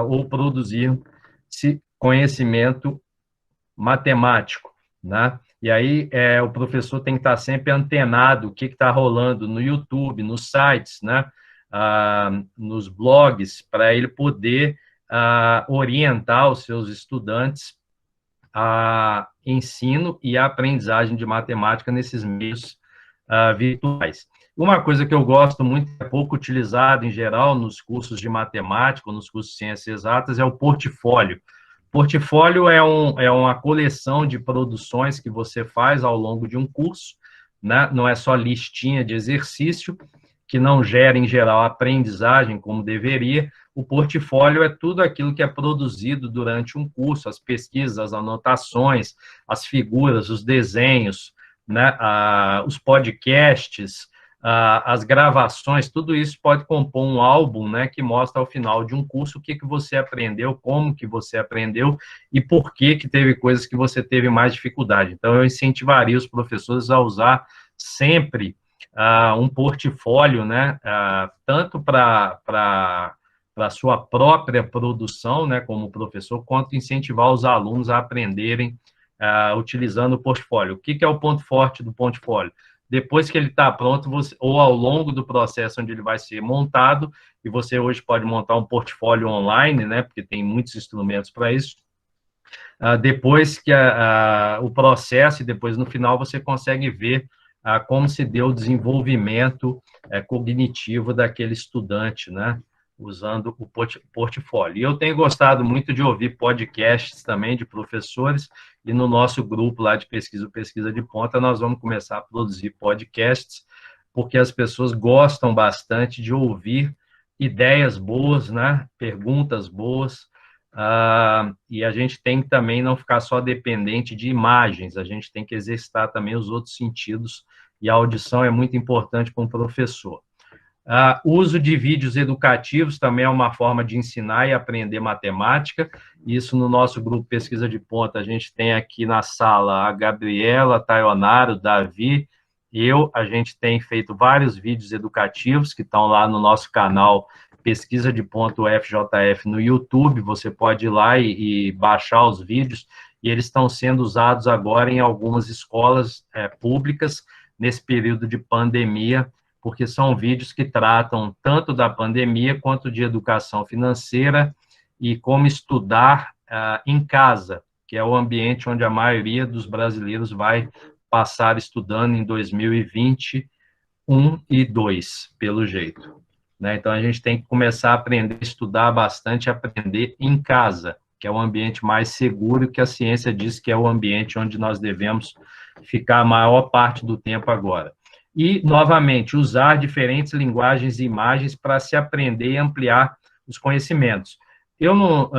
Speaker 2: ou produzir conhecimento matemático, né? E aí o professor tem que estar sempre antenado o que está rolando no YouTube, nos sites, né? Nos blogs, para ele poder orientar os seus estudantes a ensino e a aprendizagem de matemática nesses meios virtuais. Uma coisa que eu gosto muito, é pouco utilizado em geral nos cursos de matemática, ou nos cursos de ciências exatas, é o portfólio. Portfólio é uma coleção de produções que você faz ao longo de um curso, né? Não é só listinha de exercício, que não gera, em geral, aprendizagem como deveria. O portfólio é tudo aquilo que é produzido durante um curso, as pesquisas, as anotações, as figuras, os desenhos, né? Os podcasts, as gravações, tudo isso pode compor um álbum, né, que mostra ao final de um curso o que você aprendeu, como que você aprendeu e por que teve coisas que você teve mais dificuldade. Então, eu incentivaria os professores a usar sempre um portfólio, né, tanto para a sua própria produção, né, como professor, quanto incentivar os alunos a aprenderem utilizando o portfólio. O que é o ponto forte do portfólio? Depois que ele está pronto, ou ao longo do processo onde ele vai ser montado, e você hoje pode montar um portfólio online, né, porque tem muitos instrumentos para isso, depois que o processo, e depois no final você consegue ver como se deu o desenvolvimento cognitivo daquele estudante, né, usando o portfólio. E eu tenho gostado muito de ouvir podcasts também de professores, e no nosso grupo lá de Pesquisa de Ponta, nós vamos começar a produzir podcasts, porque as pessoas gostam bastante de ouvir ideias boas, né, perguntas boas, e a gente tem que também não ficar só dependente de imagens, a gente tem que exercitar também os outros sentidos, e a audição é muito importante para um professor. Uso de vídeos educativos também é uma forma de ensinar e aprender matemática. Isso no nosso grupo Pesquisa de Ponta, a gente tem aqui na sala a Gabriela, a Taionara, o Davi, a gente tem feito vários vídeos educativos que estão lá no nosso canal Pesquisa de Ponta UFJF no YouTube. Você pode ir lá e baixar os vídeos, e eles estão sendo usados agora em algumas escolas públicas nesse período de pandemia, porque são vídeos que tratam tanto da pandemia quanto de educação financeira e como estudar em casa, que é o ambiente onde a maioria dos brasileiros vai passar estudando em 2021 e 2022, pelo jeito, né? Então, a gente tem que começar a aprender a estudar bastante, aprender em casa, que é o ambiente mais seguro, que a ciência diz que é o ambiente onde nós devemos ficar a maior parte do tempo agora. E, novamente, usar diferentes linguagens e imagens para se aprender e ampliar os conhecimentos. Eu não,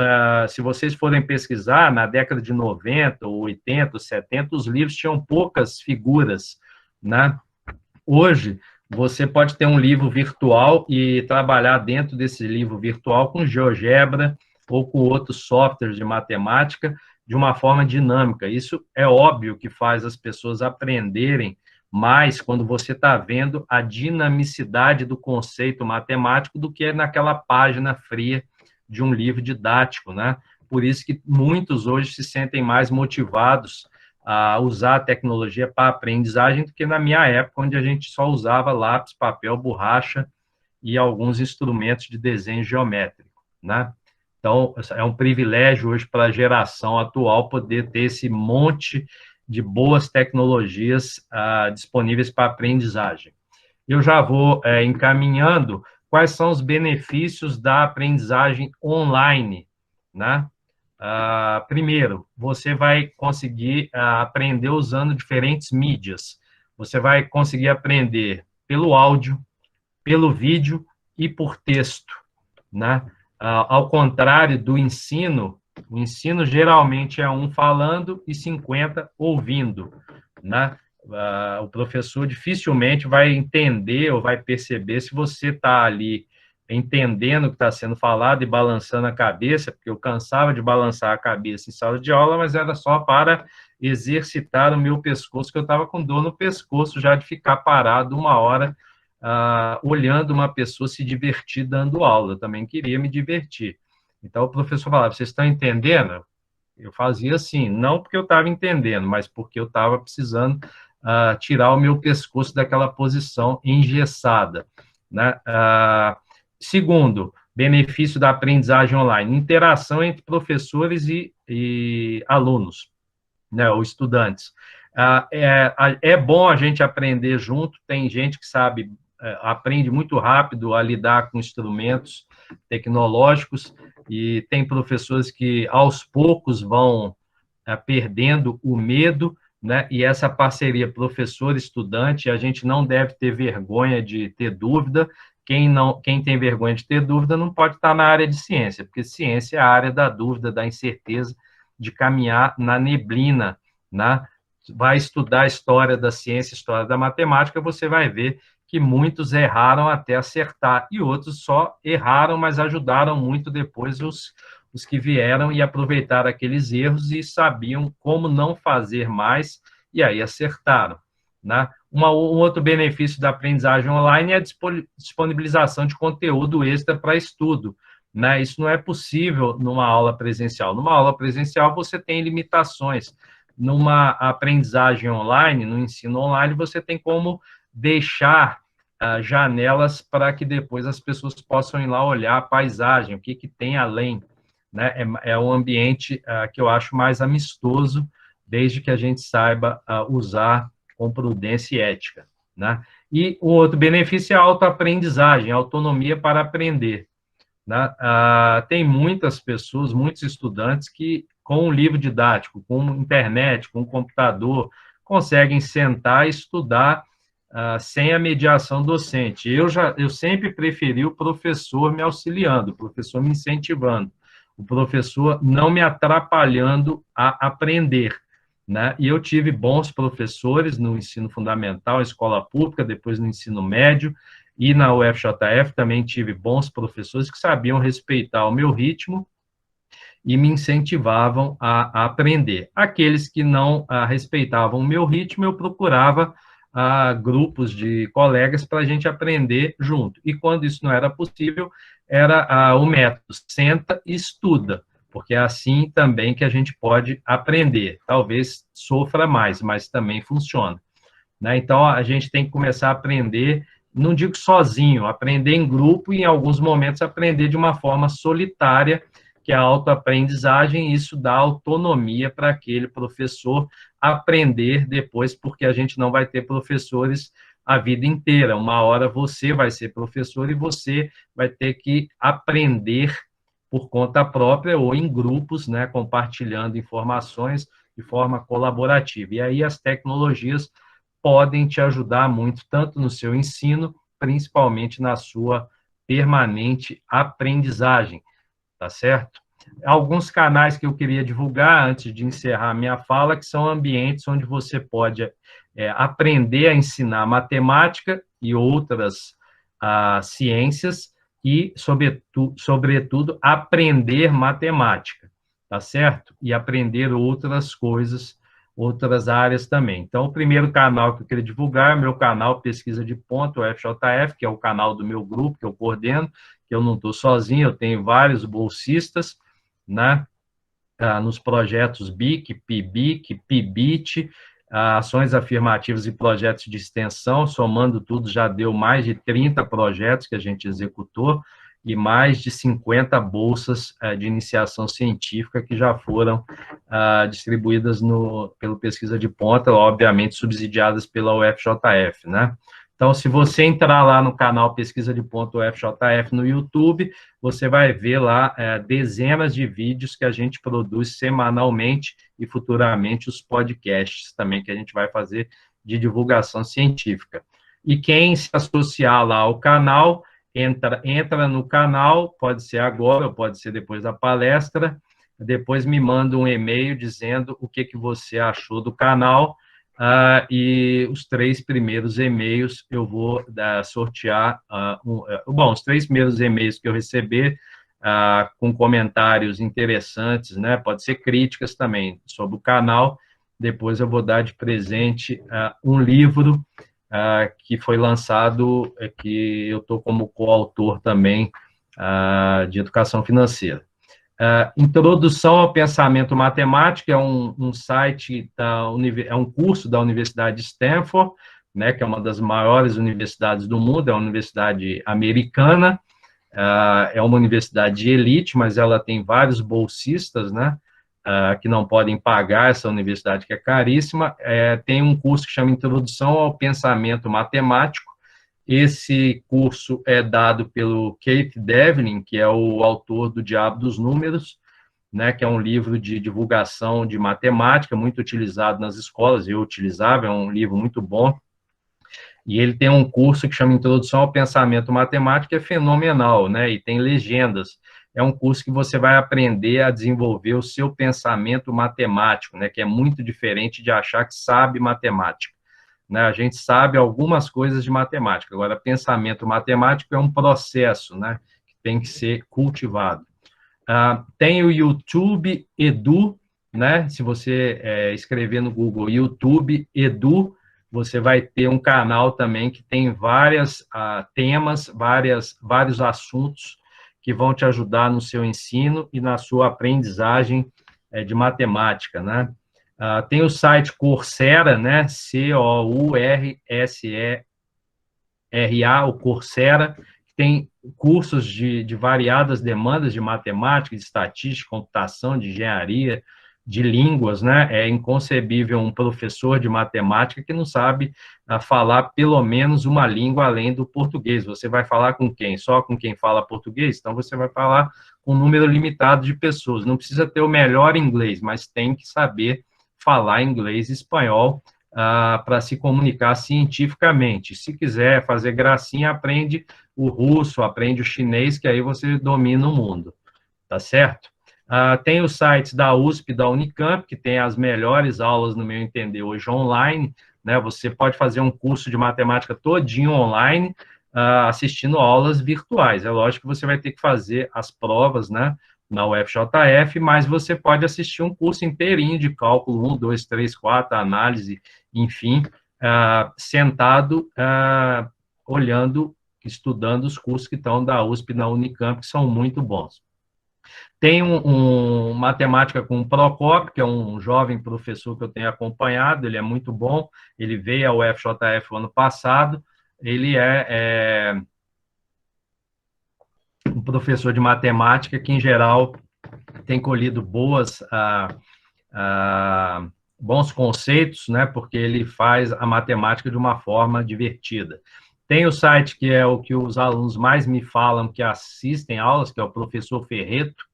Speaker 2: se vocês forem pesquisar, na década de 90, 80, 70, os livros tinham poucas figuras, né? Hoje, você pode ter um livro virtual e trabalhar dentro desse livro virtual com GeoGebra ou com outros softwares de matemática de uma forma dinâmica. Isso é óbvio que faz as pessoas aprenderem mais quando você está vendo a dinamicidade do conceito matemático do que naquela página fria de um livro didático, né? Por isso que muitos hoje se sentem mais motivados a usar a tecnologia para aprendizagem do que na minha época, onde a gente só usava lápis, papel, borracha e alguns instrumentos de desenho geométrico, né? Então, é um privilégio hoje para a geração atual poder ter esse monte de boas tecnologias disponíveis para aprendizagem. Eu já vou encaminhando quais são os benefícios da aprendizagem online, né? Primeiro, você vai conseguir aprender usando diferentes mídias. Você vai conseguir aprender pelo áudio, pelo vídeo e por texto, né? Ao contrário do ensino, o ensino geralmente é um falando e 50 ouvindo, né? O professor dificilmente vai entender ou vai perceber se você está ali entendendo o que está sendo falado e balançando a cabeça, porque eu cansava de balançar a cabeça em sala de aula, mas era só para exercitar o meu pescoço, que eu estava com dor no pescoço já de ficar parado uma hora olhando uma pessoa se divertir dando aula. Eu também queria me divertir. Então, o professor falava, vocês estão entendendo? Eu fazia assim, não porque eu estava entendendo, mas porque eu estava precisando tirar o meu pescoço daquela posição engessada, né? Segundo, benefício da aprendizagem online, interação entre professores e alunos, né, ou estudantes. É bom a gente aprender junto, tem gente que sabe, aprende muito rápido a lidar com instrumentos tecnológicos, e tem professores que, aos poucos, vão perdendo o medo, né, e essa parceria professor-estudante, a gente não deve ter vergonha de ter dúvida. Quem tem vergonha de ter dúvida não pode estar na área de ciência, porque ciência é a área da dúvida, da incerteza, de caminhar na neblina, né? Vai estudar a história da ciência, história da matemática, você vai ver que muitos erraram até acertar, e outros só erraram, mas ajudaram muito depois os que vieram e aproveitaram aqueles erros e sabiam como não fazer mais, e aí acertaram, né? Um outro benefício da aprendizagem online é a disponibilização de conteúdo extra para estudo, né? Isso não é possível numa aula presencial. Numa aula presencial, você tem limitações. Numa aprendizagem online, no ensino online, você tem como deixar janelas para que depois as pessoas possam ir lá olhar a paisagem, o que tem além, né? É um ambiente que eu acho mais amistoso, desde que a gente saiba usar com prudência e ética, né? E o outro benefício é a autoaprendizagem, a autonomia para aprender, né? Tem muitas pessoas, muitos estudantes que, com um livro didático, com internet, com um computador, conseguem sentar e estudar sem a mediação docente. Eu sempre preferi o professor me auxiliando, o professor me incentivando, o professor não me atrapalhando a aprender, né? E eu tive bons professores no ensino fundamental, escola pública, depois no ensino médio, e na UFJF também tive bons professores que sabiam respeitar o meu ritmo e me incentivavam a aprender. Aqueles que não respeitavam o meu ritmo, eu procurava grupos de colegas para a gente aprender junto. E quando isso não era possível, era o método, senta e estuda, porque é assim também que a gente pode aprender. Talvez sofra mais, mas também funciona, né? Então, a gente tem que começar a aprender, não digo sozinho, aprender em grupo e, em alguns momentos, aprender de uma forma solitária, que é a autoaprendizagem, e isso dá autonomia para aquele professor aprender depois, porque a gente não vai ter professores a vida inteira. Uma hora você vai ser professor e você vai ter que aprender por conta própria ou em grupos, né, compartilhando informações de forma colaborativa. E aí as tecnologias podem te ajudar muito, tanto no seu ensino, principalmente na sua permanente aprendizagem, tá certo? Alguns canais que eu queria divulgar antes de encerrar a minha fala, que são ambientes onde você pode aprender a ensinar matemática e outras ciências e, sobretudo, aprender matemática, tá certo? E aprender outras coisas, outras áreas também. Então, o primeiro canal que eu queria divulgar é o meu canal Pesquisa de Ponto, o FJF, que é o canal do meu grupo, que eu coordeno, que eu não estou sozinho, eu tenho vários bolsistas, né, nos projetos BIC, PIBIC, PIBIT, ações afirmativas e projetos de extensão, somando tudo, já deu mais de 30 projetos que a gente executou e mais de 50 bolsas de iniciação científica que já foram distribuídas pelo Pesquisa de Ponta, obviamente subsidiadas pela UFJF, né? Então, se você entrar lá no canal Pesquisa de Ponto UFJF no YouTube, você vai ver lá dezenas de vídeos que a gente produz semanalmente e futuramente os podcasts também que a gente vai fazer de divulgação científica. E quem se associar lá ao canal, entra no canal, pode ser agora ou pode ser depois da palestra, depois me manda um e-mail dizendo o que você achou do canal, e os 3 primeiros e-mails eu vou sortear, bom, os 3 primeiros e-mails que eu receber, com comentários interessantes, né, pode ser críticas também sobre o canal, depois eu vou dar de presente um livro que foi lançado, que eu estou como coautor também, de educação financeira. Introdução ao Pensamento Matemático é um site, é um curso da Universidade de Stanford, né, que é uma das maiores universidades do mundo, é uma universidade americana, é uma universidade de elite, mas ela tem vários bolsistas, né, que não podem pagar essa universidade, que é caríssima. Tem um curso que chama Introdução ao Pensamento Matemático. Esse curso é dado pelo Keith Devlin, que é o autor do Diabo dos Números, né, que é um livro de divulgação de matemática, muito utilizado nas escolas, eu utilizava, é um livro muito bom. E ele tem um curso que chama Introdução ao Pensamento Matemático, que é fenomenal, né, e tem legendas. É um curso que você vai aprender a desenvolver o seu pensamento matemático, né, que é muito diferente de achar que sabe matemática. Né, a gente sabe algumas coisas de matemática, agora, pensamento matemático é um processo, né, que tem que ser cultivado. Tem o YouTube Edu, né, se você escrever no Google YouTube Edu, você vai ter um canal também que tem vários temas, vários assuntos que vão te ajudar no seu ensino e na sua aprendizagem de matemática, né. Tem o site Coursera, né? Coursera, o Coursera, que tem cursos de variadas demandas de matemática, de estatística, computação, de engenharia, de línguas, né? É inconcebível um professor de matemática que não sabe falar pelo menos uma língua além do português. Você vai falar com quem? Só com quem fala português? Então, você vai falar com um número limitado de pessoas. Não precisa ter o melhor inglês, mas tem que saber falar inglês e espanhol para se comunicar cientificamente. Se quiser fazer gracinha, aprende o russo, aprende o chinês, que aí você domina o mundo, tá certo? Tem os sites da USP e da Unicamp, que tem as melhores aulas, no meu entender, hoje online, né? Você pode fazer um curso de matemática todinho online, assistindo aulas virtuais. É lógico que você vai ter que fazer as provas, né, na UFJF, mas você pode assistir um curso inteirinho de cálculo 1, 2, 3, 4, análise, enfim, sentado, olhando, estudando os cursos que estão da USP e da Unicamp, que são muito bons. Tem matemática com o Procopio, que é um jovem professor que eu tenho acompanhado, ele é muito bom, ele veio ao UFJF no ano passado, ele é um professor de matemática que, em geral, tem colhido bons conceitos, né, porque ele faz a matemática de uma forma divertida. Tem o site que é o que os alunos mais me falam que assistem aulas, que é o Professor Ferreto,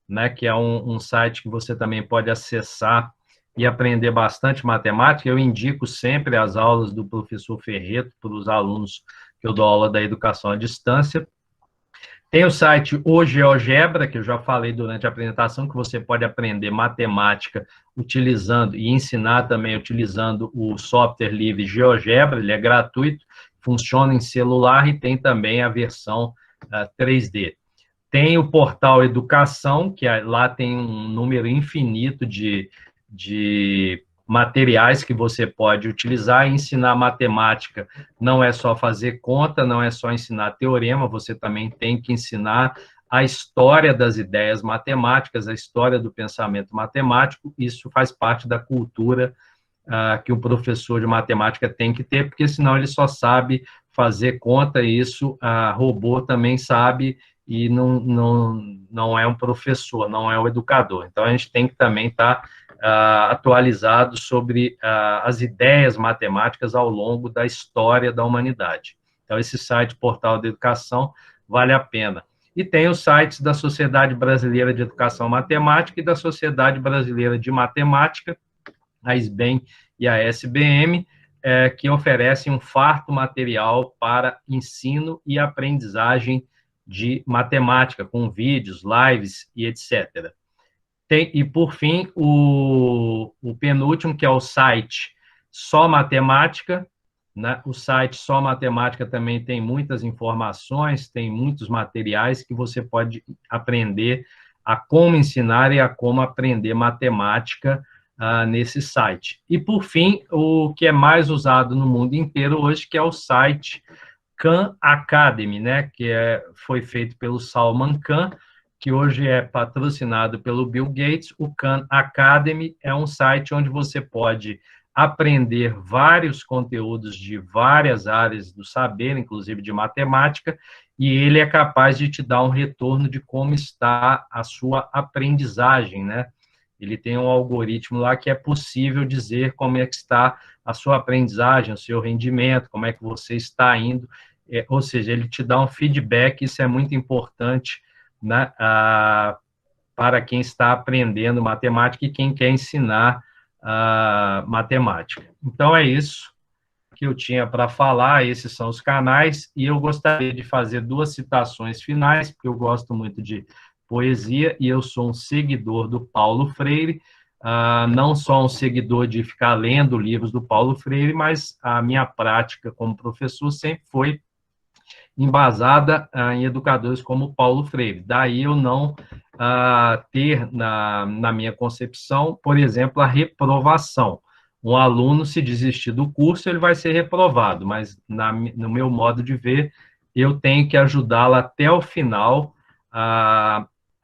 Speaker 2: né, que é um site que você também pode acessar e aprender bastante matemática. Eu indico sempre as aulas do professor Ferreto para os alunos que eu dou aula da educação à distância. Tem o site O GeoGebra, que eu já falei durante a apresentação, que você pode aprender matemática utilizando e ensinar também utilizando o software livre GeoGebra, ele é gratuito, funciona em celular e tem também a versão 3D. Tem o portal Educação, que lá tem um número infinito de materiais que você pode utilizar e ensinar matemática. Não é só fazer conta, não é só ensinar teorema, você também tem que ensinar a história das ideias matemáticas, a história do pensamento matemático. Isso faz parte da cultura que o professor de matemática tem que ter, porque senão ele só sabe fazer conta, e isso robô também sabe, e não é um professor, não é um educador. Então, a gente tem que também estar atualizado sobre as ideias matemáticas ao longo da história da humanidade. Então, esse site, Portal da Educação, vale a pena. E tem os sites da Sociedade Brasileira de Educação Matemática e da Sociedade Brasileira de Matemática, a SBEM e a SBM, que oferecem um farto material para ensino e aprendizagem de matemática, com vídeos, lives e etc. E, por fim, o penúltimo, que é o site Só Matemática, né? O site Só Matemática também tem muitas informações, tem muitos materiais que você pode aprender a como ensinar e a como aprender matemática nesse site. E, por fim, o que é mais usado no mundo inteiro hoje, que é o site Khan Academy, né, que foi feito pelo Salman Khan, que hoje é patrocinado pelo Bill Gates. O Khan Academy é um site onde você pode aprender vários conteúdos de várias áreas do saber, inclusive de matemática, e ele é capaz de te dar um retorno de como está a sua aprendizagem, né? Ele tem um algoritmo lá que é possível dizer como é que está a sua aprendizagem, o seu rendimento, como é que você está indo, ou seja, ele te dá um feedback, isso é muito importante, né, para quem está aprendendo matemática e quem quer ensinar matemática. Então, é isso que eu tinha para falar, esses são os canais, e eu gostaria de fazer duas citações finais, porque eu gosto muito de poesia, e eu sou um seguidor do Paulo Freire, não só um seguidor de ficar lendo livros do Paulo Freire, mas a minha prática como professor sempre foi embasada em educadores como Paulo Freire. Daí eu não ter na minha concepção, por exemplo, a reprovação. Um aluno, se desistir do curso, ele vai ser reprovado, mas no meu modo de ver, eu tenho que ajudá-lo até o final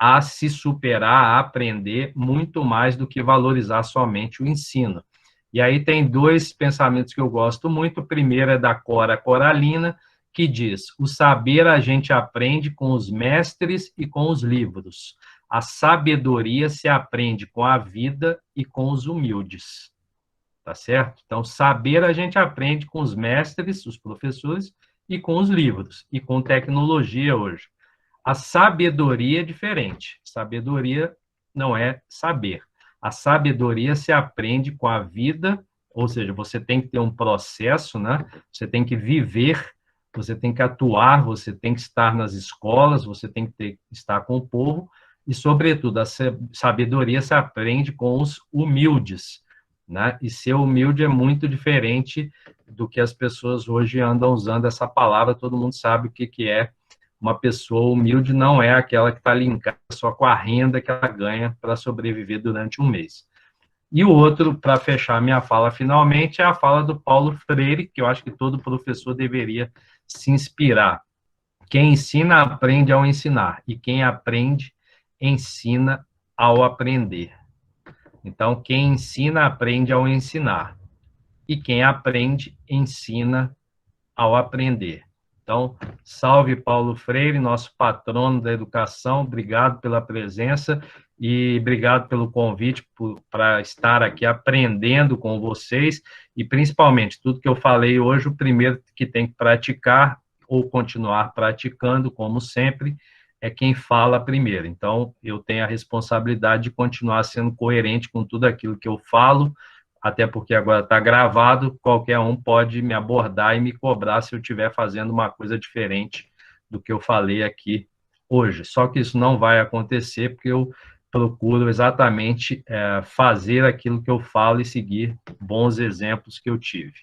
Speaker 2: a se superar, a aprender muito mais do que valorizar somente o ensino. E aí tem dois pensamentos que eu gosto muito. O primeiro é da Cora Coralina, que diz: o saber a gente aprende com os mestres e com os livros. A sabedoria se aprende com a vida e com os humildes. Tá certo? Então, saber a gente aprende com os mestres, os professores, e com os livros, e com tecnologia hoje. A sabedoria é diferente. Sabedoria não é saber. A sabedoria se aprende com a vida, ou seja, você tem que ter um processo, né? Você tem que viver, você tem que atuar, você tem que estar nas escolas, você tem que estar com o povo, e, sobretudo, a sabedoria se aprende com os humildes, né? E ser humilde é muito diferente do que as pessoas hoje andam usando essa palavra. Todo mundo sabe o que é uma pessoa humilde, não é aquela que está linkada só com a renda que ela ganha para sobreviver durante um mês. E o outro, para fechar minha fala finalmente, é a fala do Paulo Freire, que eu acho que todo professor deveria se inspirar. Quem ensina, aprende ao ensinar, e quem aprende, ensina ao aprender. Então, quem ensina, aprende ao ensinar, e quem aprende, ensina ao aprender. Então, salve Paulo Freire, nosso patrono da educação, obrigado pela presença e obrigado pelo convite para estar aqui aprendendo com vocês e, principalmente, tudo que eu falei hoje, o primeiro que tem que praticar ou continuar praticando, como sempre, é quem fala primeiro. Então, eu tenho a responsabilidade de continuar sendo coerente com tudo aquilo que eu falo, até porque agora está gravado, qualquer um pode me abordar e me cobrar se eu estiver fazendo uma coisa diferente do que eu falei aqui hoje. Só que isso não vai acontecer, porque eu procuro exatamente fazer aquilo que eu falo e seguir bons exemplos que eu tive.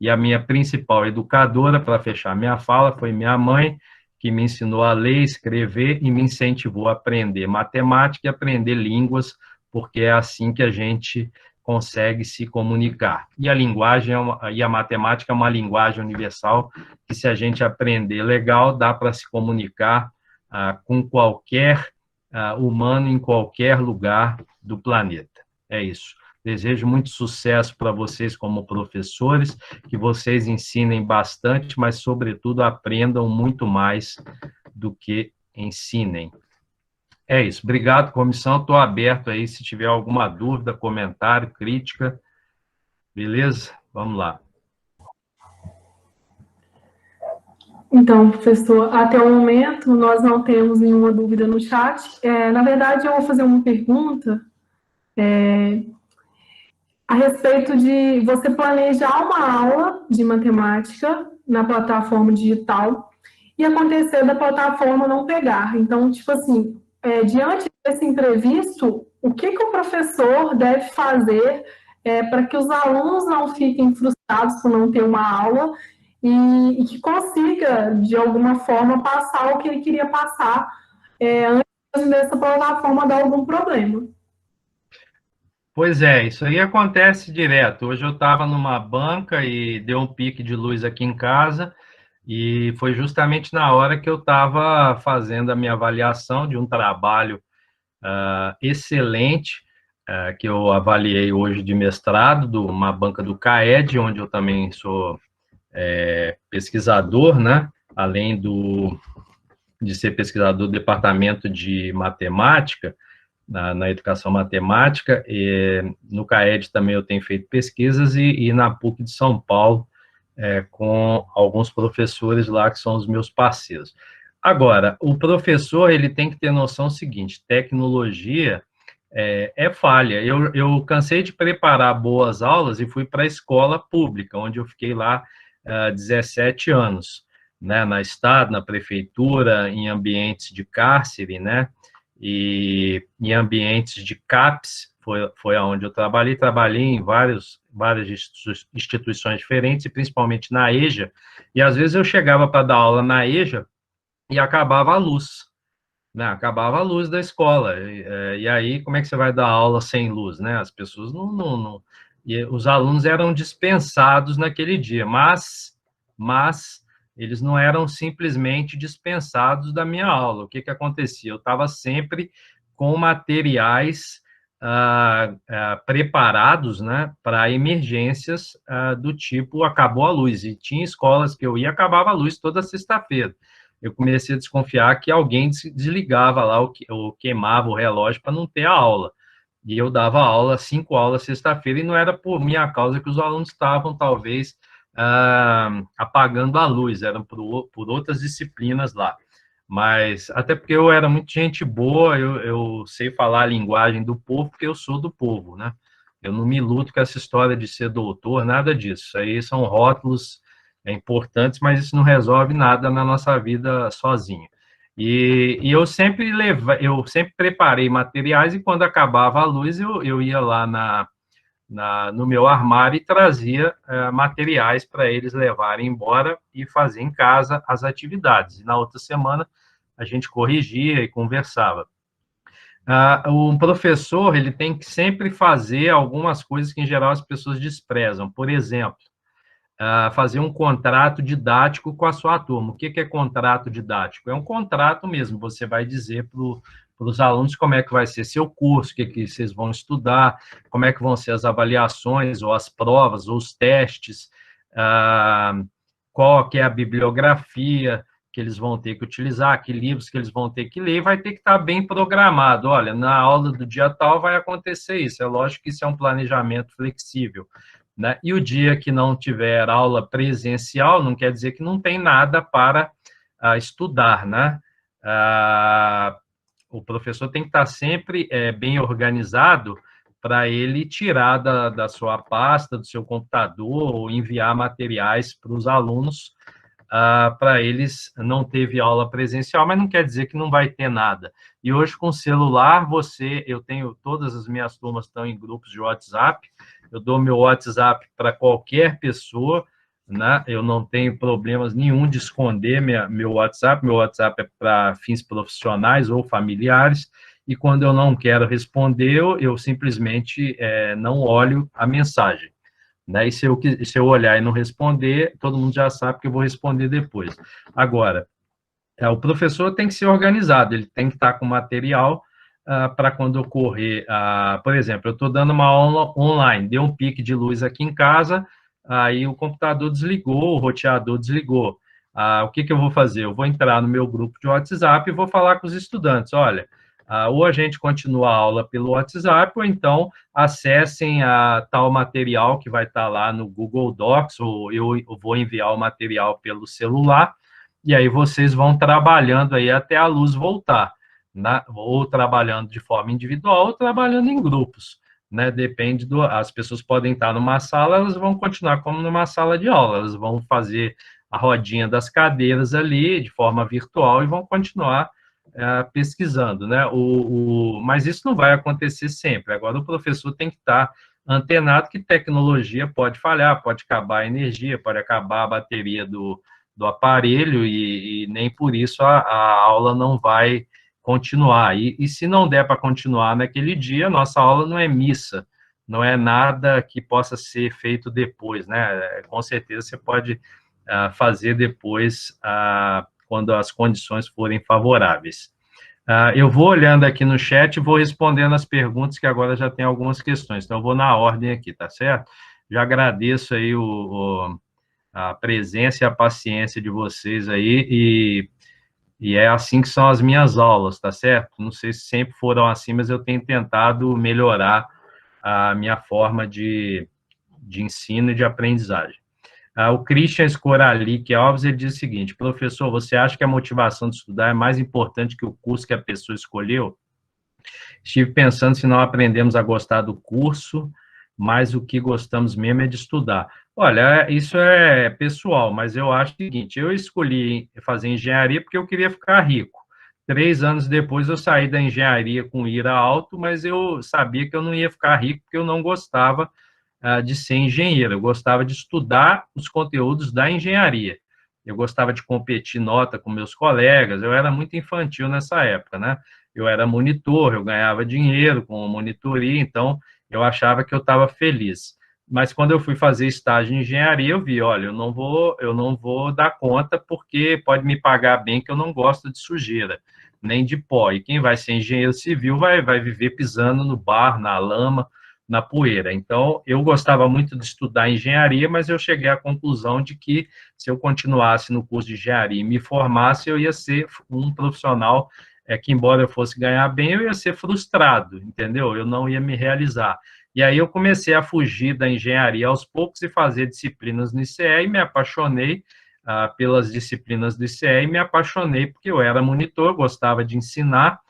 Speaker 2: E a minha principal educadora, para fechar minha fala, foi minha mãe, que me ensinou a ler, escrever e me incentivou a aprender matemática e aprender línguas, porque é assim que a gente consegue se comunicar. E a linguagem e a matemática é uma linguagem universal que, se a gente aprender legal, dá para se comunicar com qualquer humano em qualquer lugar do planeta. É isso. Desejo muito sucesso para vocês como professores, que vocês ensinem bastante, mas, sobretudo, aprendam muito mais do que ensinem. É isso. Obrigado, comissão. Estou aberto aí se tiver alguma dúvida, comentário, crítica. Beleza? Vamos lá.
Speaker 1: Então, professor, até o momento nós não temos nenhuma dúvida no chat. Na verdade, eu vou fazer uma pergunta a respeito de você planejar uma aula de matemática na plataforma digital e acontecer da plataforma não pegar. Então, tipo assim, diante desse imprevisto, o que o professor deve fazer para que os alunos não fiquem frustrados por não ter uma aula e que consiga, de alguma forma, passar o que ele queria passar antes dessa plataforma dar algum problema?
Speaker 2: Pois é, isso aí acontece direto. Hoje eu estava numa banca e deu um pique de luz aqui em casa, e foi justamente na hora que eu estava fazendo a minha avaliação de um trabalho excelente, que eu avaliei hoje de mestrado, de uma banca do CAED, onde eu também sou pesquisador, né? Além de ser pesquisador do departamento de matemática, na educação matemática, e no CAED também eu tenho feito pesquisas, e na PUC de São Paulo, com alguns professores lá que são os meus parceiros. Agora, o professor ele tem que ter noção seguinte: tecnologia é falha. Eu cansei de preparar boas aulas e fui para a escola pública, onde eu fiquei lá 17 anos, né, na Estado, na prefeitura, em ambientes de cárcere, né, e em ambientes de CAPES, foi aonde eu trabalhei em várias instituições diferentes, e principalmente na EJA, e às vezes eu chegava para dar aula na EJA e acabava a luz, né? Acabava a luz da escola, e aí como é que você vai dar aula sem luz, né? As pessoas não e os alunos eram dispensados naquele dia, mas eles não eram simplesmente dispensados da minha aula. O que acontecia? Eu estava sempre com materiais preparados, né, para emergências do tipo acabou a luz, e tinha escolas que eu ia, acabava a luz toda sexta-feira. Eu comecei a desconfiar que alguém desligava lá ou queimava o relógio para não ter a aula. E eu dava aula, 5 aulas sexta-feira, e não era por minha causa que os alunos estavam, talvez, apagando a luz, eram por outras disciplinas lá. Mas, até porque eu era muito gente boa, eu sei falar a linguagem do povo, porque eu sou do povo, né? Eu não me luto com essa história de ser doutor, nada disso. Isso aí são rótulos importantes, mas isso não resolve nada na nossa vida sozinho. E eu sempre preparei materiais, e quando acabava a luz, eu ia lá no meu armário e trazia materiais para eles levarem embora e fazer em casa as atividades. E na outra semana a gente corrigia e conversava. Um professor ele tem que sempre fazer algumas coisas que, em geral, as pessoas desprezam. Por exemplo, fazer um contrato didático com a sua turma. O que é contrato didático? É um contrato mesmo, você vai dizer para os alunos como é que vai ser seu curso, o que vocês vão estudar, como é que vão ser as avaliações, ou as provas, ou os testes, qual que é a bibliografia que eles vão ter que utilizar, que livros que eles vão ter que ler, vai ter que estar bem programado. Olha, na aula do dia tal vai acontecer isso. É lógico que isso é um planejamento flexível, né? E o dia que não tiver aula presencial, não quer dizer que não tem nada para estudar, né? O professor tem que estar sempre bem organizado para ele tirar da sua pasta, do seu computador, ou enviar materiais para os alunos, para eles. Não teve aula presencial, mas não quer dizer que não vai ter nada. E hoje, com o celular, eu tenho, todas as minhas turmas estão em grupos de WhatsApp, eu dou meu WhatsApp para qualquer pessoa, né? Eu não tenho problemas nenhum de esconder meu WhatsApp é para fins profissionais ou familiares, e quando eu não quero responder, eu simplesmente não olho a mensagem, né? E se eu olhar e não responder, todo mundo já sabe que eu vou responder depois. Agora, o professor tem que ser organizado, ele tem que estar com material para quando ocorrer, por exemplo, eu estou dando uma aula online, deu um pique de luz aqui em casa, aí o computador desligou, o roteador desligou. O que eu vou fazer? Eu vou entrar no meu grupo de WhatsApp e vou falar com os estudantes, olha, ou a gente continua a aula pelo WhatsApp, ou então acessem tal material que vai estar lá no Google Docs, ou eu vou enviar o material pelo celular, e aí vocês vão trabalhando aí até a luz voltar, né? Ou trabalhando de forma individual, ou trabalhando em grupos, né? Depende as pessoas podem estar numa sala, elas vão continuar como numa sala de aula, elas vão fazer a rodinha das cadeiras ali, de forma virtual, e vão continuar pesquisando, né? Mas isso não vai acontecer sempre. Agora, o professor tem que estar antenado que tecnologia pode falhar, pode acabar a energia, pode acabar a bateria do aparelho, e nem por isso a aula não vai continuar. E se não der para continuar naquele dia, nossa aula não é missa, não é nada que possa ser feito depois, né? Com certeza você pode fazer depois, quando as condições forem favoráveis. Eu vou olhando aqui no chat e vou respondendo as perguntas, que agora já tem algumas questões, então eu vou na ordem aqui, tá certo? Já agradeço aí a presença e a paciência de vocês aí, e é assim que são as minhas aulas, tá certo? Não sei se sempre foram assim, mas eu tenho tentado melhorar a minha forma de ensino e de aprendizagem. O Christian Scoralic Alves, ele diz o seguinte: professor, você acha que a motivação de estudar é mais importante que o curso que a pessoa escolheu? Estive pensando se não aprendemos a gostar do curso, mas o que gostamos mesmo é de estudar. Olha, isso é pessoal, mas eu acho o seguinte: eu escolhi fazer engenharia porque eu queria ficar rico. 3 anos depois eu saí da engenharia com ira alto, mas eu sabia que eu não ia ficar rico porque eu não gostava de ser engenheiro, eu gostava de estudar os conteúdos da engenharia. Eu gostava de competir nota com meus colegas, eu era muito infantil nessa época, né? Eu era monitor, eu ganhava dinheiro com monitoria, então eu achava que eu estava feliz. Mas quando eu fui fazer estágio em engenharia, eu vi, olha, eu não vou dar conta porque pode me pagar bem, que eu não gosto de sujeira, nem de pó. E quem vai ser engenheiro civil vai viver pisando no barro, na lama, na poeira. Então, eu gostava muito de estudar engenharia, mas eu cheguei à conclusão de que se eu continuasse no curso de engenharia e me formasse, eu ia ser um profissional que, embora eu fosse ganhar bem, eu ia ser frustrado, entendeu? Eu não ia me realizar. E aí eu comecei a fugir da engenharia aos poucos e fazer disciplinas no ICE, e me apaixonei pelas disciplinas do ICE, e me apaixonei porque eu era monitor, gostava de ensinar.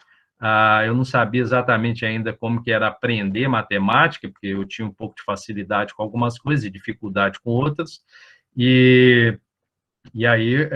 Speaker 2: Eu não sabia exatamente ainda como que era aprender matemática, porque eu tinha um pouco de facilidade com algumas coisas e dificuldade com outras, e aí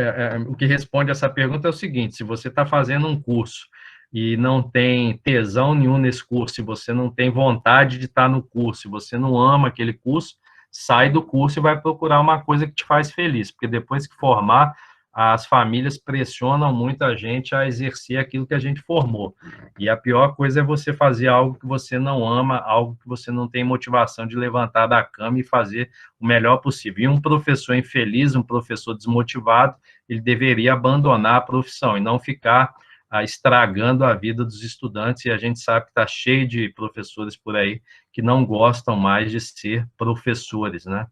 Speaker 2: o que responde essa pergunta é o seguinte: se você está fazendo um curso e não tem tesão nenhum nesse curso, se você não tem vontade de estar no curso, se você não ama aquele curso, sai do curso e vai procurar uma coisa que te faz feliz, porque depois que formar, as famílias pressionam muito a gente a exercer aquilo que a gente formou. E a pior coisa é você fazer algo que você não ama, algo que você não tem motivação de levantar da cama e fazer o melhor possível. E um professor infeliz, um professor desmotivado, ele deveria abandonar a profissão e não ficar estragando a vida dos estudantes, e a gente sabe que está cheio de professores por aí que não gostam mais de ser professores, né?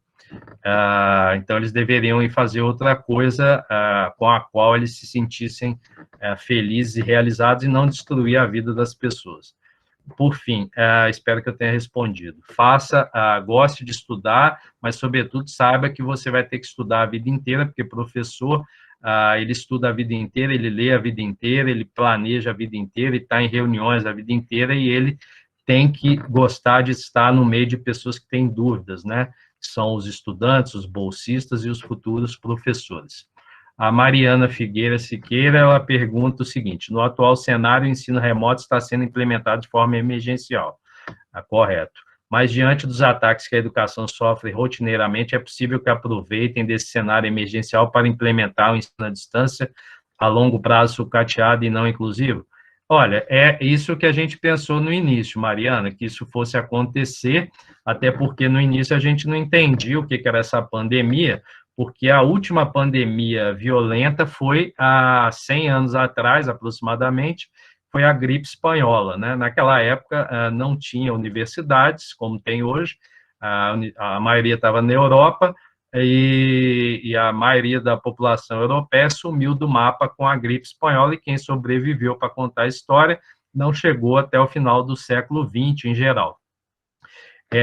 Speaker 2: Então, eles deveriam ir fazer outra coisa com a qual eles se sentissem felizes e realizados e não destruir a vida das pessoas. Por fim, espero que eu tenha respondido. Goste de estudar, mas, sobretudo, saiba que você vai ter que estudar a vida inteira, porque professor, ele estuda a vida inteira, ele lê a vida inteira, ele planeja a vida inteira, ele está em reuniões a vida inteira, e ele tem que gostar de estar no meio de pessoas que têm dúvidas, né? São os estudantes, os bolsistas e os futuros professores. A Mariana Figueira Siqueira, ela pergunta o seguinte: no atual cenário, o ensino remoto está sendo implementado de forma emergencial. Correto. Mas, diante dos ataques que a educação sofre rotineiramente, é possível que aproveitem desse cenário emergencial para implementar o ensino à distância a longo prazo sucateado e não inclusivo? Olha, é isso que a gente pensou no início, Mariana, que isso fosse acontecer, até porque no início a gente não entendia o que era essa pandemia, porque a última pandemia violenta foi há 100 anos atrás, aproximadamente, foi a gripe espanhola, né? Naquela época não tinha universidades, como tem hoje, a maioria estava na Europa, e a maioria da população europeia sumiu do mapa com a gripe espanhola, e quem sobreviveu para contar a história não chegou até o final do século XX, em geral.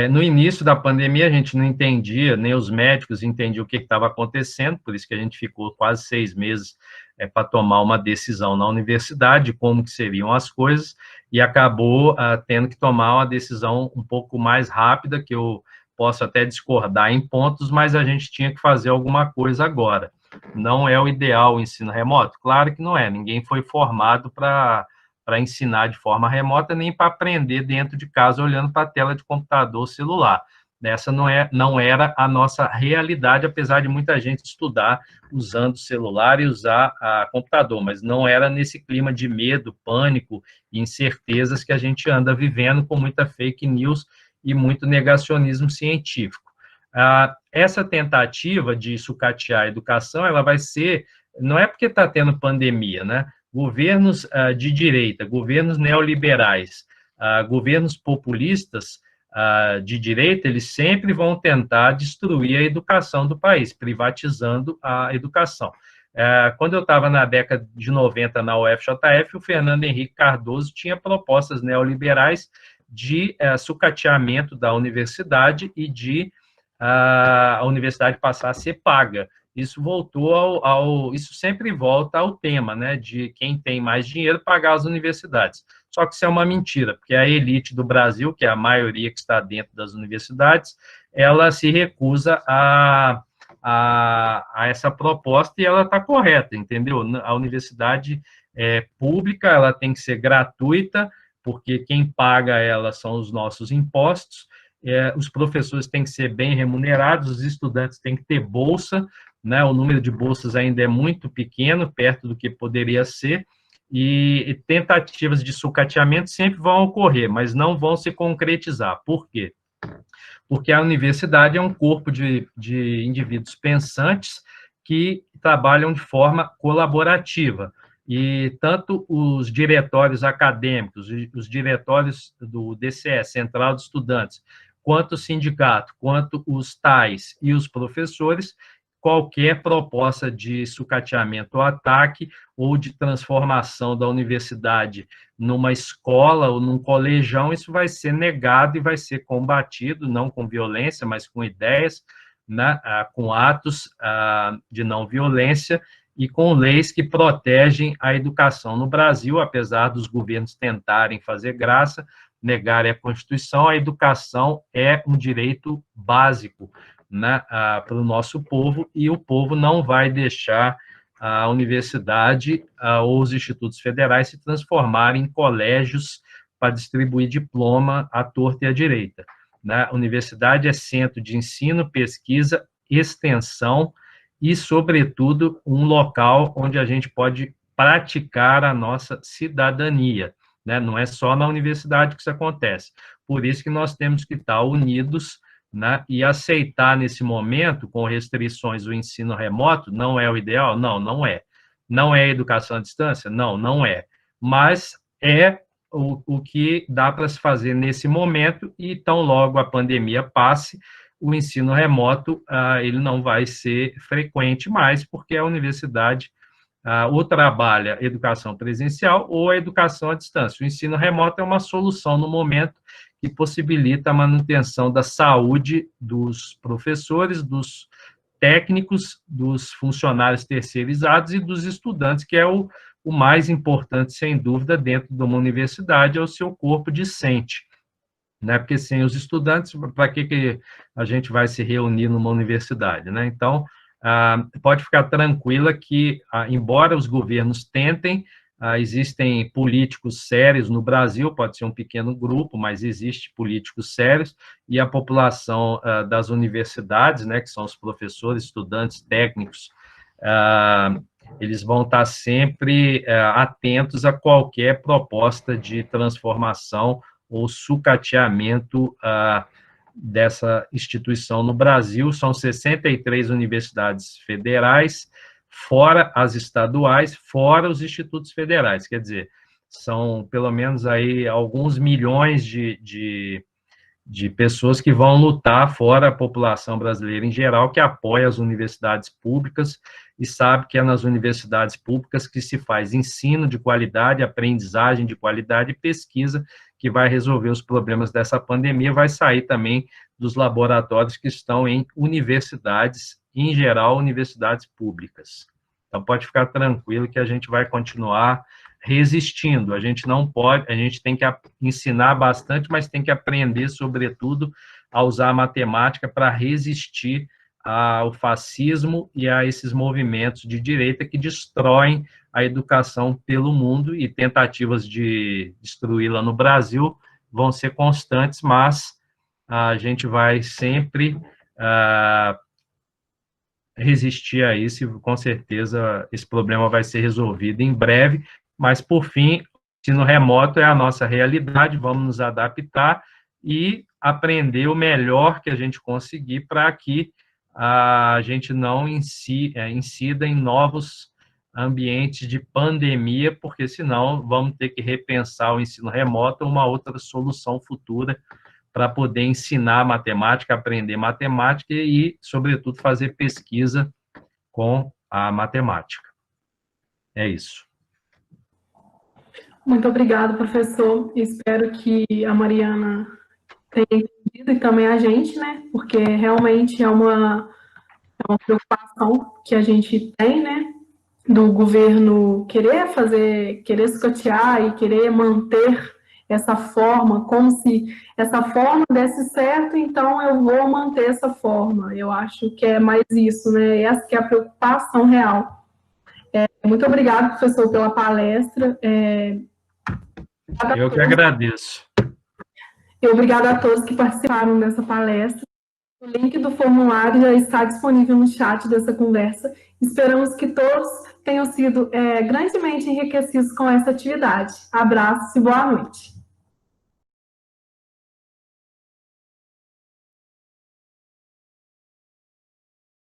Speaker 2: No início da pandemia, a gente não entendia, nem os médicos entendiam o que estava acontecendo, por isso que a gente ficou quase 6 meses para tomar uma decisão na universidade, como que seriam as coisas, e acabou tendo que tomar uma decisão um pouco mais rápida, que eu posso até discordar em pontos, mas a gente tinha que fazer alguma coisa agora. Não é o ideal o ensino remoto? Claro que não é, ninguém foi formado para ensinar de forma remota, nem para aprender dentro de casa, olhando para a tela de computador ou celular. Essa não era a nossa realidade, apesar de muita gente estudar usando celular e usar computador, mas não era nesse clima de medo, pânico e incertezas que a gente anda vivendo, com muita fake news e muito negacionismo científico. Essa tentativa de sucatear a educação, ela vai ser, não é porque está tendo pandemia, né? Governos de direita, governos neoliberais, governos populistas de direita, eles sempre vão tentar destruir a educação do país, privatizando a educação. Quando eu estava na década de 90 na UFJF, o Fernando Henrique Cardoso tinha propostas neoliberais de sucateamento da universidade e de a universidade passar a ser paga. Isso voltou isso sempre volta ao tema, né, de quem tem mais dinheiro pagar as universidades. Só que isso é uma mentira, porque a elite do Brasil, que é a maioria que está dentro das universidades, ela se recusa a essa proposta, e ela está correta, entendeu? A universidade pública, ela tem que ser gratuita, porque quem paga ela são os nossos impostos, os professores têm que ser bem remunerados, os estudantes têm que ter bolsa, né? O número de bolsas ainda é muito pequeno, perto do que poderia ser, e tentativas de sucateamento sempre vão ocorrer, mas não vão se concretizar. Por quê? Porque a universidade é um corpo de indivíduos pensantes que trabalham de forma colaborativa, e tanto os diretórios acadêmicos, os diretórios do DCE, Central de Estudantes, quanto o sindicato, quanto os TAIs e os professores, qualquer proposta de sucateamento ou ataque, ou de transformação da universidade numa escola ou num colegião, isso vai ser negado e vai ser combatido, não com violência, mas com ideias, né, com atos de não violência e com leis que protegem a educação. No Brasil, apesar dos governos tentarem fazer graça, negarem a Constituição, a educação é um direito básico, né, para o nosso povo, e o povo não vai deixar a universidade ou os institutos federais se transformarem em colégios para distribuir diploma à torta e à direita, né? A universidade é centro de ensino, pesquisa, extensão e, sobretudo, um local onde a gente pode praticar a nossa cidadania, né? Não é só na universidade que isso acontece. Por isso que nós temos que estar unidos, né, e aceitar nesse momento, com restrições, o ensino remoto. Não é o ideal? Não, não é. Não é educação à distância? Não, não é. Mas é o que dá para se fazer nesse momento, e tão logo a pandemia passe, o ensino remoto ele não vai ser frequente mais, porque a universidade ou trabalha educação presencial ou a educação à distância. O ensino remoto é uma solução no momento que possibilita a manutenção da saúde dos professores, dos técnicos, dos funcionários terceirizados e dos estudantes, que é o mais importante, sem dúvida, dentro de uma universidade, é o seu corpo discente, né? Porque sem os estudantes, para que a gente vai se reunir numa universidade, né? Então, pode ficar tranquila que, embora os governos tentem, existem políticos sérios no Brasil, pode ser um pequeno grupo, mas existe políticos sérios, e a população das universidades, né, que são os professores, estudantes, técnicos, eles vão estar sempre atentos a qualquer proposta de transformação ou sucateamento dessa instituição no Brasil. São 63 universidades federais, fora as estaduais, fora os institutos federais, quer dizer, são pelo menos aí alguns milhões de pessoas que vão lutar, fora a população brasileira em geral, que apoia as universidades públicas e sabe que é nas universidades públicas que se faz ensino de qualidade, aprendizagem de qualidade e pesquisa que vai resolver os problemas dessa pandemia, vai sair também dos laboratórios que estão em universidades, em geral, universidades públicas. Então, pode ficar tranquilo que a gente vai continuar resistindo. A gente não pode, a gente tem que ensinar bastante, mas tem que aprender, sobretudo, a usar a matemática para resistir ao fascismo e a esses movimentos de direita que destroem a educação pelo mundo, e tentativas de destruí-la no Brasil vão ser constantes, mas a gente vai sempre resistir a isso, e com certeza esse problema vai ser resolvido em breve. Mas, por fim, o ensino remoto é a nossa realidade, vamos nos adaptar e aprender o melhor que a gente conseguir para que a gente não incida em novos ambientes de pandemia, porque senão vamos ter que repensar o ensino remoto ou uma outra solução futura para poder ensinar matemática, aprender matemática e, sobretudo, fazer pesquisa com a matemática. É isso.
Speaker 1: Muito obrigada, professor. Espero que a Mariana tenha entendido, e também a gente, né? Porque realmente é uma preocupação que a gente tem, né? Do governo querer escatear e querer manter essa forma, como se essa forma desse certo, então eu vou manter essa forma. Eu acho que é mais isso, né? Essa que é a preocupação real. Muito obrigada, professor, pela palestra.
Speaker 2: Eu que agradeço.
Speaker 1: E obrigada a todos que participaram dessa palestra. O link do formulário já está disponível no chat dessa conversa. Esperamos que todos tenham sido grandemente enriquecidos com essa atividade. Abraços e boa noite.